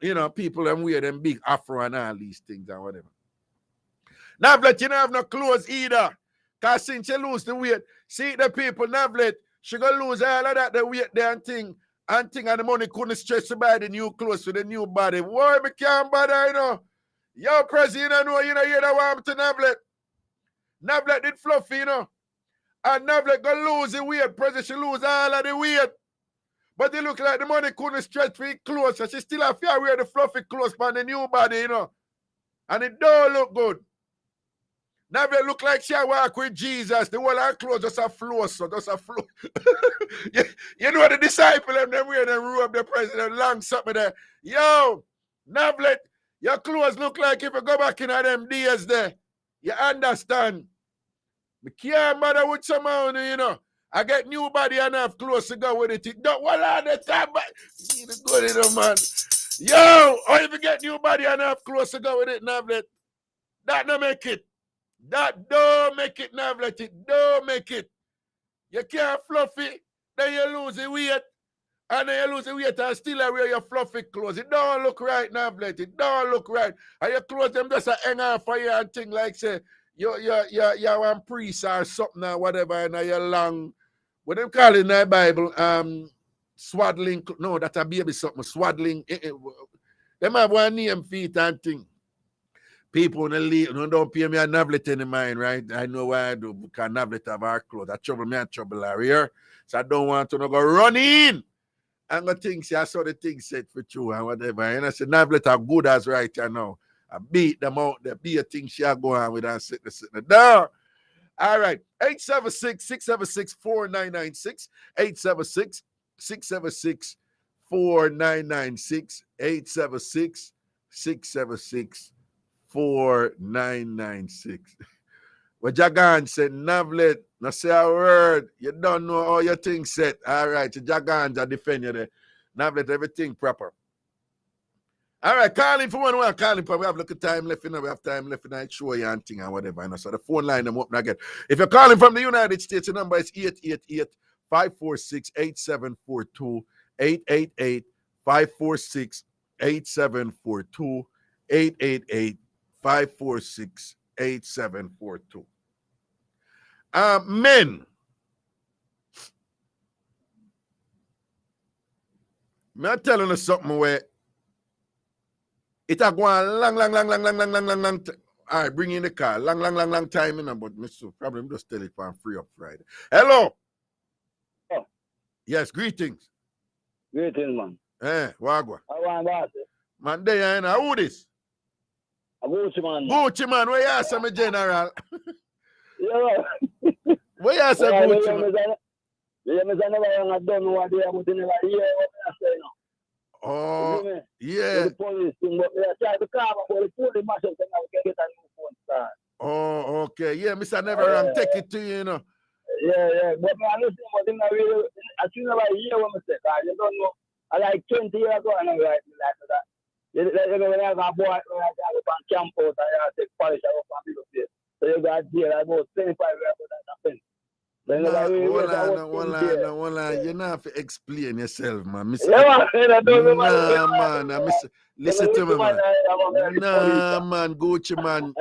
You know, people them wear them big afro and all these things and whatever. Navlet, you don't have no clothes either. Because since you lose the weight, see the people, Navlet, she gonna lose all of that, the weight there and thing and the money couldn't stretch to buy the new clothes for the new body. Why me can't bother, you know? Yo, Prezi, you know, you know what to Navlet. Navlet did fluffy, you know. And Navlet gonna lose the weight. Prezi, she lose all of the weight. But it look like the money couldn't stretch for clothes, so she still have to wear the fluffy clothes for the new body, you know. And it don't look good. Navlet look like she walk with Jesus. The whole her clothes just a flow, so just a flow. you know the disciple them wear them robe the president long something there. Yo, Navlet, your clothes look like if you go back in them days there. You understand? Me can't bother with someone, you know. I get new body and have clothes to go with it. It don't want all the time, but you need to go to them, man. Yo, or if you get new body and have clothes to go with it, Navlet, that don't make it. That don't make it, Navlet. It don't make it. You can't fluff it, then you lose the weight. And then you lose the weight and still wear your fluffy clothes. It don't look right, Navlet. It don't look right. And your clothes them just a hang on for you and thing like say, you're one priest or something or whatever, and you're long what them call it in the Bible, swaddling, no, that a baby something, swaddling. Them have one name feet and thing. People don't pay me a navlet in the mind, right? I know why I do, because navlet have our clothes. I trouble me and trouble here. So I don't want to go run in. And the things, I saw the things set for you and whatever. And I said, navlet are good as right now. I beat them out. There be a thing she are going on with and sitting the door. All right. 876-676-4996. 876-676-4996. 876-676-4996. What Jagan said, Navlet, no say a word. You don't know how your thing set. All right, Jagans are defending you there. Navlet, everything proper. All right, calling for one calling for. We have look at time left, we have time left, and show you and thing and whatever. You know, so the phone line them open again. If you're calling from the United States, the number is 888-546-8742. 888-546-8742. 888-546-8742. Men. I'm telling you something where it a go on long. All right, bring in the car. Long time, but Mr. Probably just tell it for free up Friday. Hello. Oh. Yes, greetings. Greetings, man. Wagwa. I want that. Man, there, who this? A Gucci man. Gucci man, where you are, some general? Yeah. Where you are, some Gucci man? Oh, yeah. Oh, okay. Yeah, Mr. Never wrong. Take it to you, you know. Yeah. But I listen, but in a really, I think about a year when I said that. You don't know. I like 20 years ago, and I like that. You know, when I have a boy, when I go on camp out, I take polish, I go on the place. So you got here, I go 25 years ago, that happened. Hold on. You don't have to explain yourself, man. Man. Listen to me, man. Nah, man, Gucci, man.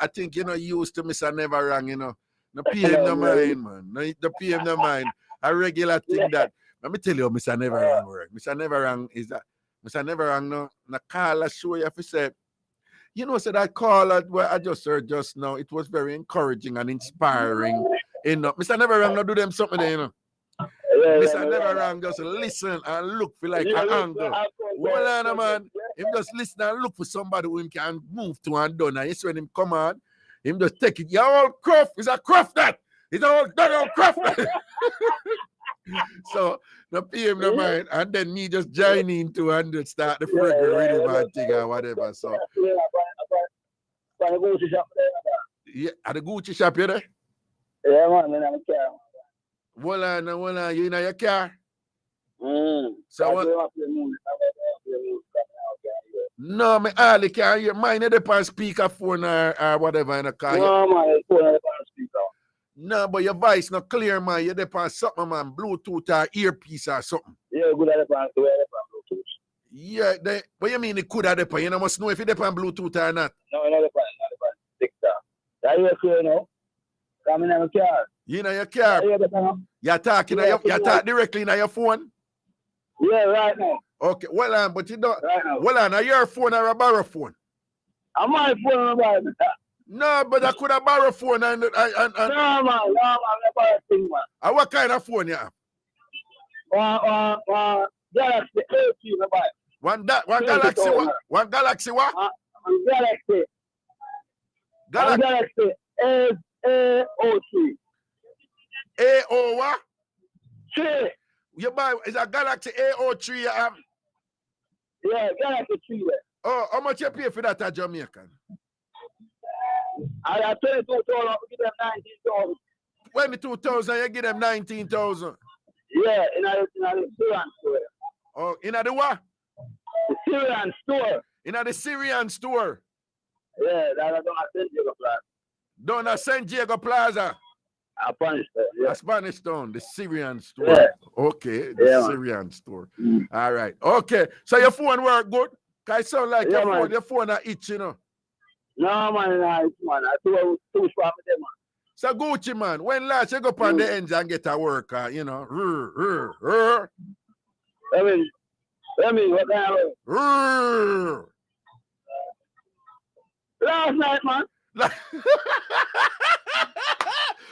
I think you're not used to Mr. Never Wrong, you know. No PM no mind, man. No PM no mind. A regular thing that. Let me tell you, Mr. Never Wrong work. Mr. Never Wrong is that. Mr. Never Wrong, no call a show you have to say. You know, so that call what I just heard just now, it was very encouraging and inspiring. You know, Mr. Never Wrong, no do them something there, you know. Mr. Never Wrong, just listen and look for like an angle. Well, no, man, him just listen and look for somebody who him can move to and done. And yes, when him come on, him just take it. You're all cruff. It's a cruff that. It's all done all cruff. So the PM no mind, and then me just join into and start the freaking really bad thing or whatever. So yeah, at the Gucci shop, you there? Yeah, man, I'm in the car. Well, you in your car? So what? No, me hardly can hear. Mine is on speakerphone or whatever in the car. No, man, it's on speaker. No, but your voice not clear, man. You're on something, man. Bluetooth or earpiece or something. Yeah, good at Bluetooth. Yeah, what you mean it could have depend? You must know if it's on Bluetooth or not. No, not depend. TikTok. That you say, no? Come in your car. You know your car? You're talking, you talk directly in your phone? Yeah, right now. Okay, well, but you don't. Right now. Well, are your phone or a borrow phone? I'm my phone, man. No, but I could have borrow phone and no, man, I borrow thing, man. And what kind of phone you have? Galaxy 18, One Galaxy what? One Galaxy what? Galaxy A03. A03 what? 3. You buy is a Galaxy A03 you have? Yeah, Galaxy 3. Oh, how much you pay for that at Jamaican? I have 22,000, give them 19,000. 22,000, you give them 19,000. Yeah, in the Syrian store. Oh, in the what? The Syrian store. In the Syrian store. Yeah, that's on San Diego Plaza. Down at San Diego Plaza. Spanish Town, yeah. Spanish Town, the Syrian store. Yeah. Okay, the Syrian store. All right. Okay. So your phone work good? Cause it sound like your phone are itch, you know. No, man, it's man. I two swap with them, man. So Gucci man, when last you go up on the ends and get a work, you know, I mean, what kind of last night, man.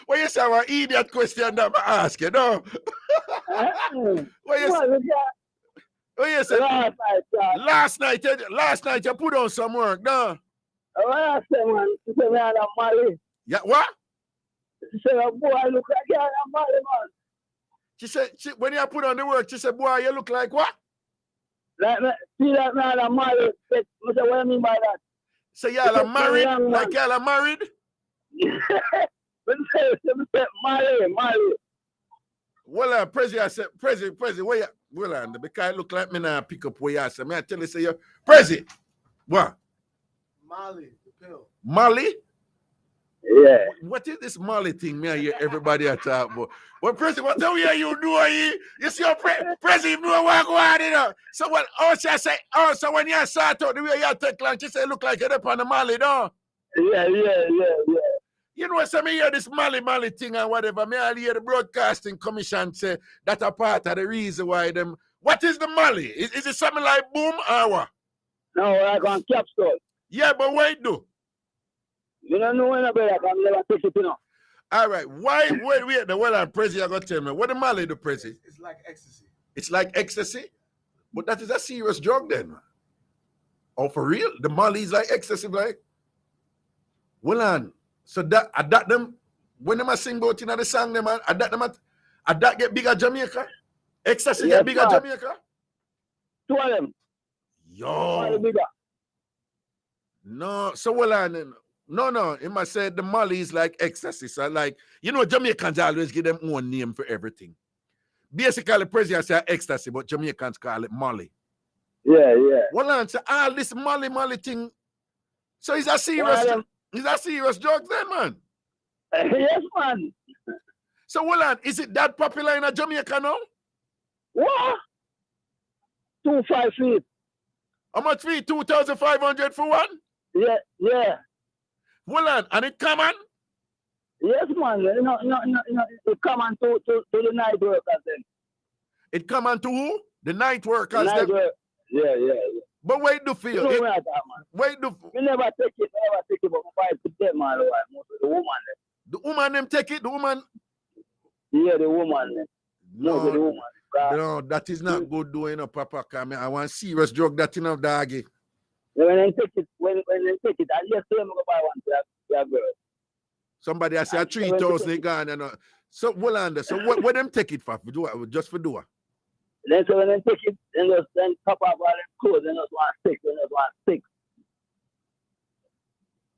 Well, you say an idiot question that I ask you, no? What you say? Last night you put on some work, no? I said, man, she said, man, I'm Mali. Yeah, what? She said, boy, I look like I'm Mali, man. She said, when you put on the work, she said, boy, you look like what? Like, see that man, I'm Mali. I said, what do you mean by that? So y'all are married? Like y'all are married? Mali. Well, Prezi, I said, Prezi, where you? Well, because it look like me now pick up where you say. I tell you, say, you Prezi, what? Molly, the pill. Molly? Yeah. What is this Molly thing? Me, I hear everybody at talk about. Well, Prezi, what the way you do? You see your Prezi, you know what go on, you know. So what? Oh, she say, oh, so when you start out the way you take lunch, she say, look like you're up on the Molly, no? Yeah. You know, so me hear this Molly thing and whatever. Me I hear the broadcasting commission say that a part of the reason why them. What is the Molly? Is it something like boom or what? No, like on capsule. Yeah, but wait, do. You don't know when I can never take it, you know. All right. Why? Wait. The well, I'm Prezi, I got to tell me. What the Molly do, Prezi? It's like ecstasy. It's like ecstasy? But that is a serious drug then, man. Oh, for real? The Molly is like ecstasy, like? Well, on. So that them, when them a sing about in the song, them, that get bigger Jamaica? Ecstasy get bigger Jamaica? Two of them. Yo. Bigger. No, so well on. No. It must say the Molly is like ecstasy. So like, you know, Jamaicans always give them own name for everything. Basically, President say ecstasy, but Jamaicans call it Molly. Yeah. Well on, so all this Molly thing. So it's a serious drug then, man. Yes, man. So well on, is it that popular in Jamaica now? What? 2.5 feet. How much fee? 2,500 for one? Yeah. Well on, and it come on? Yes, man. No. It come on to the night workers then. It come on to who? The night workers. Yeah. But wait do feel. You know that, man. Wait do. We never take it, but we fight to them, man. Most of the woman. The woman them take it? The woman? Yeah, the woman. Most of the woman. No, that is not good doing, Papa. I want serious drug that enough, doggy. When they take it, I just tell them to buy one to that girl. Somebody I say 3,000 they gone, you know. So Wolander, so what them take it for? Just for do it? Then so when they take it, then pop up all them clothes, then just want stick, then just want stick.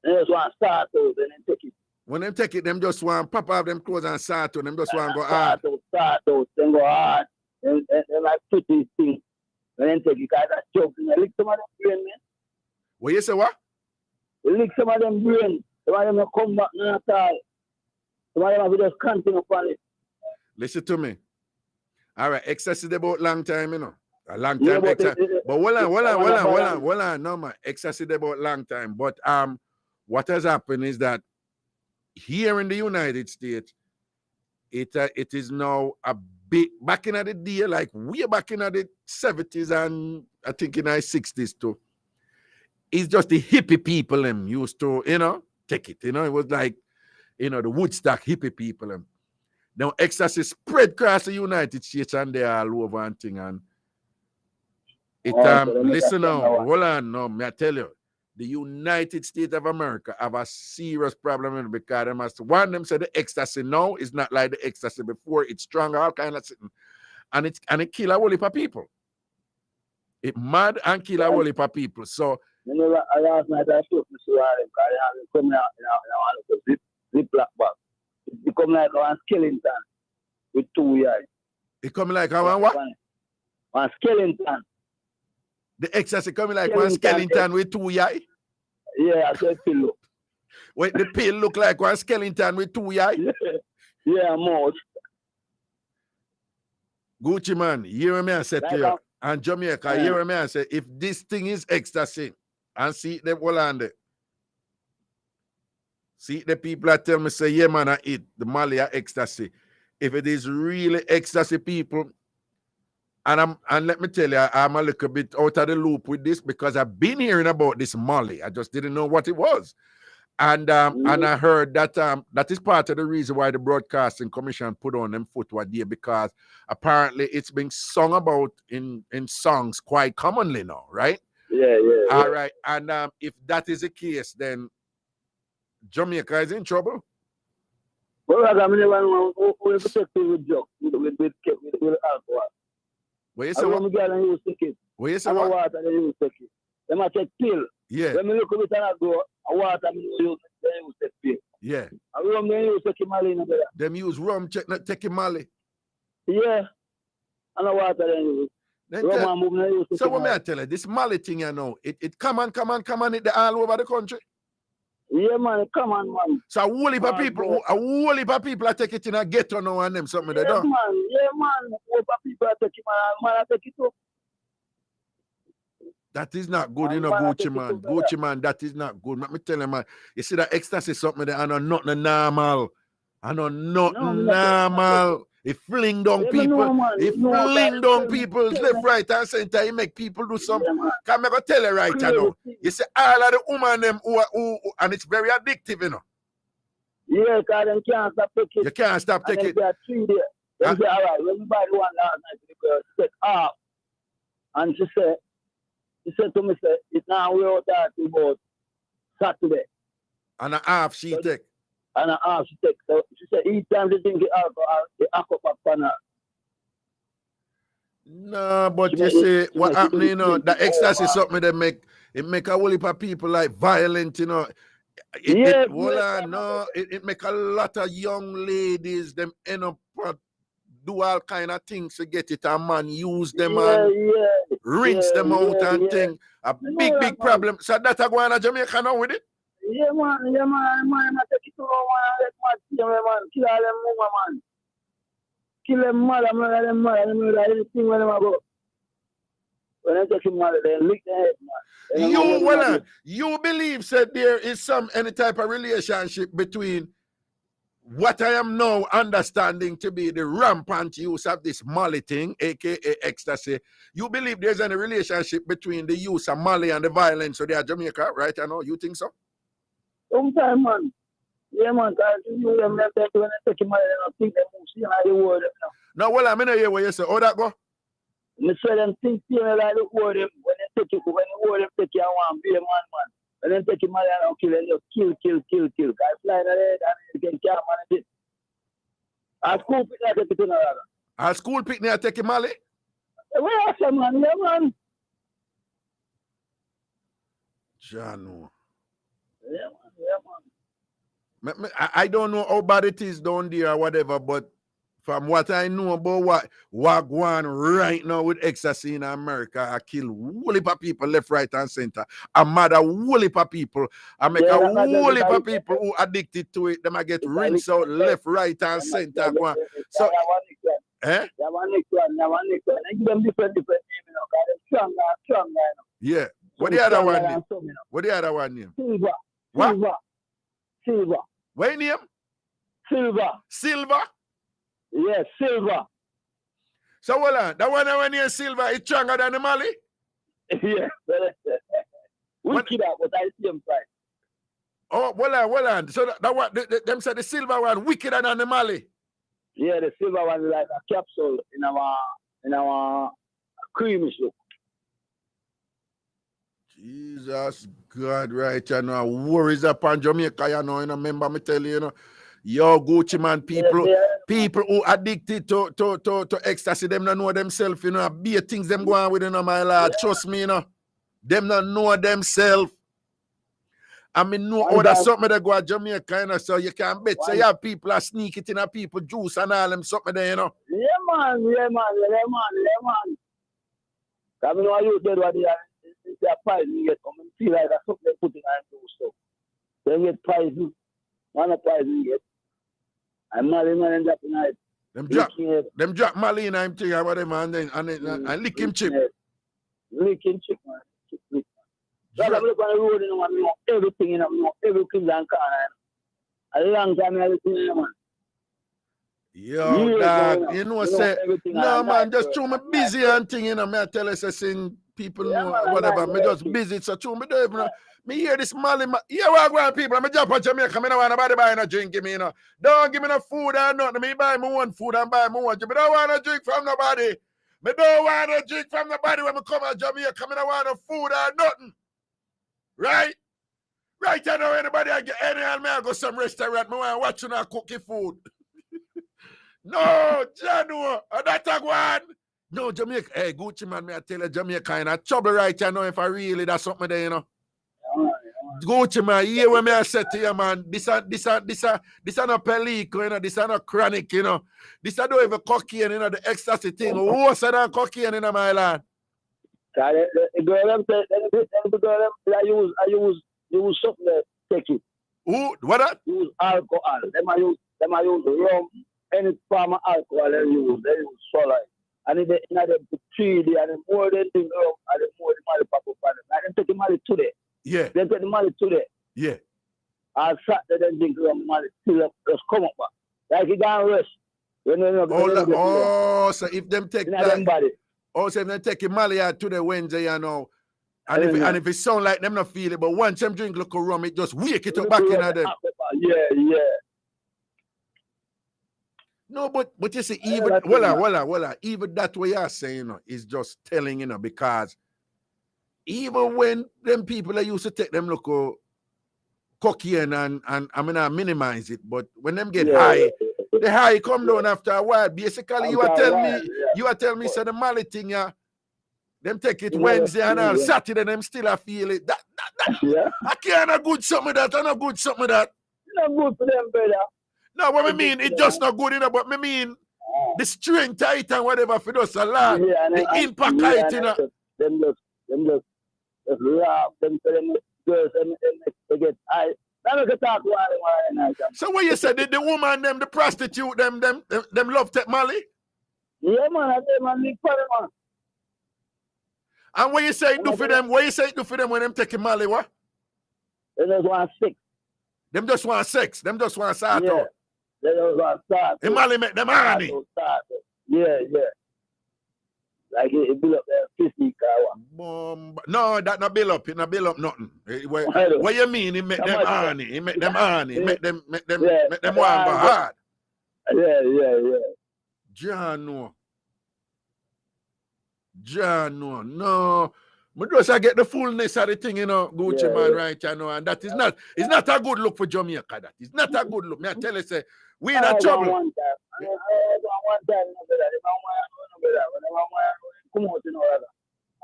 Then just want start out, then they take it. When them take it, them just want pop off them clothes and start out, them just want go hard. Start out, then go hard. Then like put these things. When they take it, guys that jokes, and they lick some of them brain, man. What you say, what? They lick some of them brain. Some of them will come back at all. Some of them will just continue upon it. Listen to me. All right, excess is about long time, you know. A long time. Yeah, but hold on. No, man. Excess is about long time. But what has happened is that here in the United States, it is now a bit back in the day, like way back in the 70s and I think in the 60s too. It's just the hippie people them used to, take it. It was like, the Woodstock hippie people them. Now ecstasy spread across the United States and they all over and thing. And it listen now, hold on now, may I tell you, the United States of America have a serious problem because they must them say the ecstasy now is not like the ecstasy before, it's strong, all kind of thing. And it kill a whole heap of people. It mad and kill a whole heap of people. So last night I spoke to Mr. Irie because I come out in a zip black bag. It become like one skeleton with 2 eyes. It come like a what? One skeleton. The ecstasy coming like one skeleton with 2 eyes? Yeah, I said pillow. Wait, the pill look like one skeleton with 2 eyes? Yeah, most. Gucci man, hear me I said to you, and Jamaica, hear me I say, if this thing is ecstasy, and see them all on there. See, the people that tell me, say, yeah, man, I eat the Molly or ecstasy. If it is really ecstasy, people, and let me tell you, I'm a little bit out of the loop with this because I've been hearing about this Molly. I just didn't know what it was. And I heard that that is part of the reason why the Broadcasting Commission put on them footwear there, because apparently it's being sung about in songs quite commonly now, right? Yeah. All right. And if that is the case, then Jamaica is in trouble. Well, I mean, we protect with drugs, with alcohol. What you say? What you say? What you say? Water, they use take it. They might take pill. Yeah. When we look at it and I go, water, they use take pill. Yeah. And rum, they use take Mali. Them use rum, take Mali. Yeah. And the water, they use. So what may I tell you? This Mali thing, you know, it come on, it all over the country. Yeah, man, come on, man. So a whole heap of people are take it in a ghetto now and them something they don't. Yeah, man, a whole heap of people are take it, man, I take it too. That is not good, you know, Gucci man, that is not good. Let me tell you, man, you see that ecstasy is something that I know nothing normal. I know nothing normal. It fling down people. It fling down people left, right, and center. It make people do something. Can I go tell you right now? You see all of the women them who and it's very addictive, you know. Yeah, because they can't stop taking it. You can't stop taking it. They are 3 days. They say, all right, when you buy the one last night, she said, off. And she said to me, it's now we're out there about Saturday. And a half she take. And a half she take. So she said each time they drink the alcohol, they hack up a panel. No, but you see what happened, you know, the ecstasy is something that make a whole heap of people like violent, you know. It make a lot of young ladies them end up do all kind of things to get it, and man use them and rinse them out and thing. A big problem. So that I go on to Jamaica now with it. Yeah, man, I take it to man, kill all them women, man. Kill them mother, anything when them go. When I take him mother, they lick their head, man. You believe that there is any type of relationship between what I am now understanding to be the rampant use of this Molly thing, aka ecstasy? You believe there's any relationship between the use of Molly and the violence of Jamaica, right? I know you think so? Sometimes, man. Yeah, man, because you them when they take him Molly, they don't think they move, see how they word them now. No, well, I mean, I hear what you say. How that go? I say them think like the word them, when they take it, when the word them take you, I want to be a man. When they take him Molly, I don't kill, and just kill. Guys fly in the head, and they can can't manage it. At school picnic, I take it in another. At school picnic, I take him Molly? Where are man? Yeah, man. Jano. Yeah, man. I don't know how bad it is down there or whatever, but from what I know about what going right now with ecstasy in America, I kill whole heap of people left, right, and center. I murder whole heap of people. I make a whole heap of people who addicted to it. Them I get rinsed out left, right, and center. So, Them different names, strong. Yeah. What the other one name? What the other one name? Silver. What? Silver. What name? Silver. Yes, Silver. So hold on, that one when you Silver is stronger than the Molly? Yes. Wicked out, but I see him fight. Oh, hold on. So that one, them said the Silver one wickeder than the Molly. Yeah, the Silver one is like a capsule in our creamy soup. Jesus God, right, you know, worries upon Jamaica, you know, remember me tell you, you know, yo, Gucci man, people who addicted to ecstasy, them don't know themselves, you know, be things them go on with, you know, my lord, trust me, you know, them don't know themselves. I mean, no other something that go to Jamaica, you know, so you can bet, so you have people are sneak it in a people juice and all them something there, you know. Yeah, man. I mean, what you said, what they are, their price, you get come and feel like that's something they put in and do stuff. They get prizes, one of prize you get. And Marley and drop in it. Them drop Marley in him thing or whatever and lick him chip. Lick him chip, man. Like I'm looking on the road, you know, everything, you know, every kids and car. A long time I listen to man. Yo, dog, you know, say, no, man, just through me busy and thing, you know, me I tell you, say, sing, people know, whatever, me just busy, so through me don't even know. Me hear this Mali, here what going people, I'm jump on Jamaica, me don't want nobody buy no drink, give me, you know. Don't give me no food or nothing, me buy my own food and buy my own drink. Me don't want no drink from nobody. Me don't want no drink from nobody when me come to Jamaica, me don't want no food or nothing. Right? Right, I know anybody I get any and me I go some restaurant, me want to watch you now cook your food. No, Jano, that's a one. No, Jamaica, hey, Gucci man, me I tell you, Jamaica in a trouble right now if I really that's something there, you know. Gucci man, here when me I said to you, man, this a no pellicle, you know, this a no chronic, you know. This a don't even cocaine, you know, the ecstasy thing. Worse than cocaine in my land. The girl them say, the girl them, I use something to take it. Who? What that? Use alcohol. Them I use rum. Any form of alcohol they use solid. And in the 3 days, and the more they think of, and the more the money pop up on them. Like them take the money today. Yeah. They take the money today. Yeah. And Saturday they drink the money till just come up back. Like you can't rest. So if them take that, so if they take the money out to the Wednesday, you know, and if it sound like them not feel it, but once them drink local rum, it just wake it up back in at them. Yeah. No, but you see, even even that way you're saying, you know, is just telling, you know, because even when them people that used to take them local cocaine and I mean I minimize it, but when them get high, the high come down after a while. Basically, you are telling me, so the Mali thing, yeah, them take it Wednesday and on Saturday, them still I feel it. That I can't good something that, I not good something that. Not good for them, brother. No, what I mean, it just not good enough, but I mean, the string tight and whatever for us a lot. Yeah, the impact height, you know. Them just laugh, them girls, they get high. So what you said, the woman, them, the prostitute, them love take Mali? Yeah, man, I say, man, big for them, man. And what you say do for them? What you say do for them when them taking Mali, what? They just want sex. Them just want sex. Them just want start yeah. out. They just want start. The Mali make them honey. Yeah. Like it build up their physique one. No, that not build up. It not build up nothing. What you mean? It make them honey. It make them honey. It make them want go hard. Yeah. John no. No. But just I get the fullness of the thing, you know, Gucci man, right, you know, and that is not, it's not a good look for Jamaica, that is not a good look. Me I tell you, say, we in a trouble. One time, come out, you know,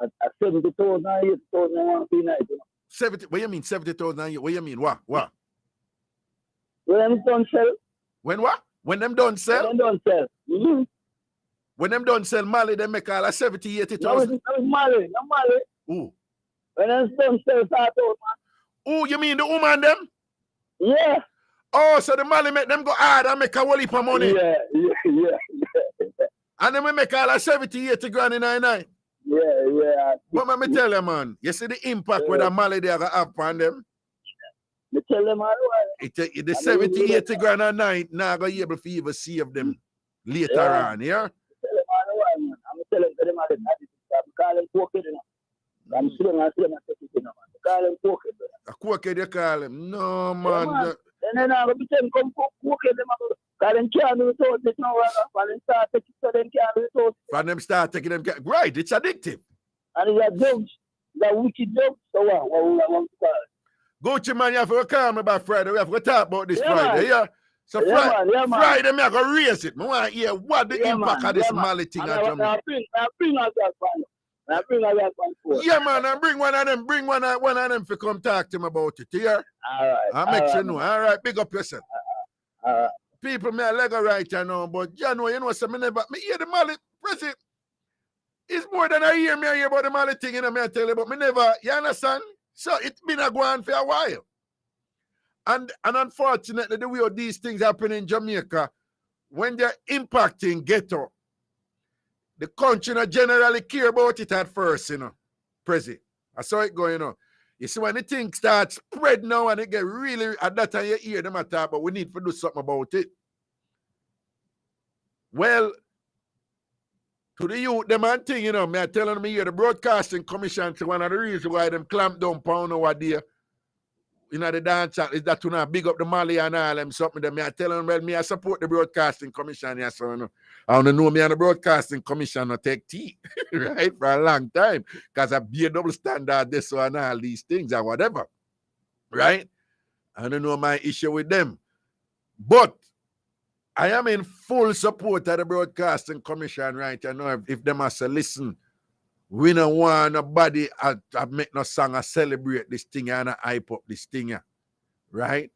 at 70,000 a year, 1,000 a night, you know. 70, what you mean 70,000 a year? What you mean? What? When them don't sell. When what? When them don't sell? When them don't sell. Mm-hmm. When them don't sell Mali, they make all a 70, 80,000. No, it's Mali, not Mali. Who? When them don't sell, start out, man. Who, you mean the woman them? Yeah. Oh, so the Mali make them go hard and make a whole heap of money. Yeah. And then we make all a 70, 80 grand in a night. Yeah. But let me tell you, man, you see the impact where the Mali they are going to have on them? Me tell them all the 70, 80 grand a night, now going to be able to even save them later on, yeah? I'm telling them all the time. I'm calling pocket, you know. I'm still not take it, you know. I'm calling pocket. A pocket, you call him? No, man. Yeah, man. And then I'm going to come pocket them. Because them can't do without it now. When them start taking it, so them can't do without it. When them start taking them, right, it's addictive. And it's a drugs. It's a wicked drugs. So what we want to call it? Gucci man, you have to call me by Friday. We have to talk about this Friday, yeah? So man. Friday, I'm going to raise it. I want to hear what the impact of this Mali thing at Jamaica. I bring out that one. Yeah, man, I bring one of them to come talk to me about it, yeah? All right. I'll make you know. All right, big up yourself. People may Lego right now, but you know, so me hear the Mali, President. It's more than a year me hear about the Mali thing, you know, me I tell you, but me never, you understand? So it's been a go on for a while. And unfortunately, the way these things happen in Jamaica, when they're impacting ghetto, the country not generally care about it at first, you know, Prezi. I saw it going on. You see, when the thing starts spread now and it get really, at that time you hear them attack, but we need to do something about it. Well, to the youth, them and thing, you know, me I telling me here, the Broadcasting Commission, to one of the reasons why them clamp down pound nowadays, you know, the dance is that to not big up the Mali and all them something that me I tell them, well, me I support the Broadcasting Commission, yes, so, you know. I don't know me and the Broadcasting Commission not take tea, right, for a long time, because I be a double standard, this and all these things or whatever, right? I don't know my issue with them. But I am in full support of the Broadcasting Commission, right? I know if them must say, listen, we don't want nobody to make no song and celebrate this thing and hype up this thing, right?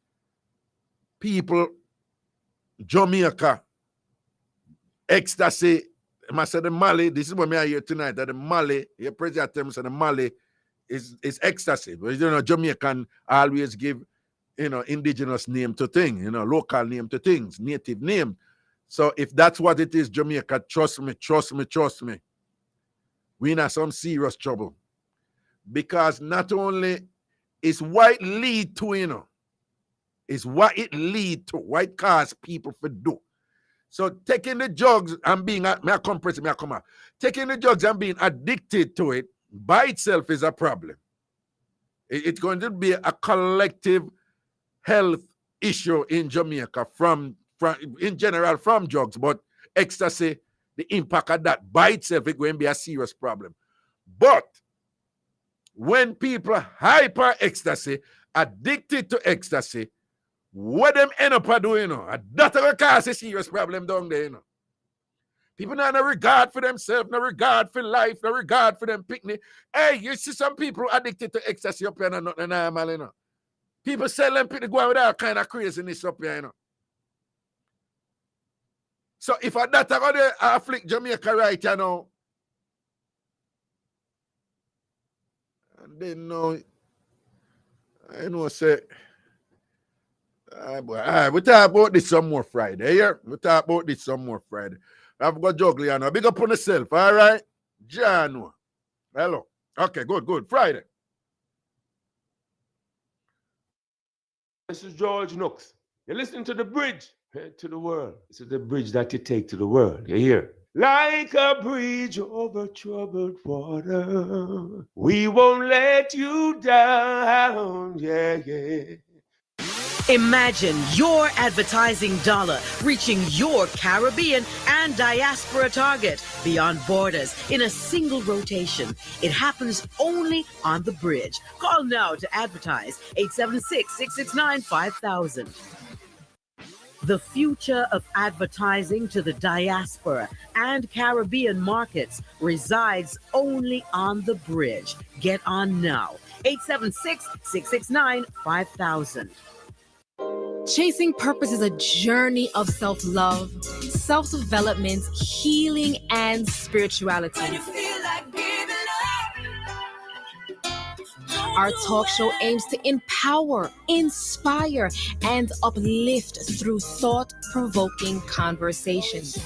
People, Jamaica, ecstasy, I say the Mali, this is what I hear tonight, that the Mali, your president said the Mali is ecstasy. But you know, Jamaican always give, you know, indigenous name to things, you know, local name to things, native name. So if that's what it is, Jamaica, trust me. We in some serious trouble. Because not only is what lead to, you know, is what it lead to, what it cause people to do. So taking the drugs and being, taking the drugs and being addicted to it by itself is a problem. It's going to be a collective health issue in Jamaica from in general from drugs, but ecstasy, the impact of that by itself is going to be a serious problem. But when people hyper ecstasy, addicted to ecstasy, what them end up doing, you know, that will cause a serious problem down there, you know. People not no regard for themselves, no regard for life, no regard for them picnic. Hey, you see some people addicted to ecstasy up here and not normal, you know. People sell them picnic going with all kind of craziness up here, you know. So if I that going to afflict Jamaica right, you know, and then no, I know say, we talk about this some more Friday, yeah? We talk about this some more Friday. I've got juggle, you know. Big up on yourself, all right? Jano. Hello. Okay, good. Friday. This is George Nooks. You're listening to The Bridge to the World. This is the bridge that you take to the world. You hear? Like a bridge over troubled water, we won't let you down. Yeah. Imagine your advertising dollar reaching your Caribbean and diaspora target beyond borders in a single rotation. It happens only on The Bridge. Call now to advertise 876-669-5000. The future of advertising to the diaspora and Caribbean markets resides only on The Bridge. Get on now. 876-669-5000. Chasing purpose is a journey of self-love, self-development, healing, and spirituality. Our talk show aims to empower, inspire, and uplift through thought-provoking conversations.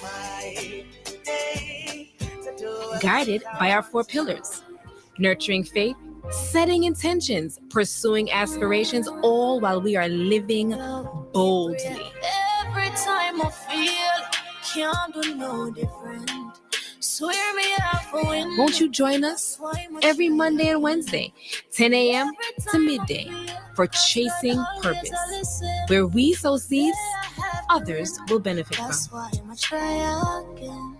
Guided by our 4 pillars: nurturing faith, setting intentions, pursuing aspirations, all while we are living boldly. Every time I feel can't do no different. Swear me out for win. Won't you join us every Monday and Wednesday, 10 a.m. to midday, for Chasing Purpose, where we sow seeds others will benefit from. That's why I'm try again.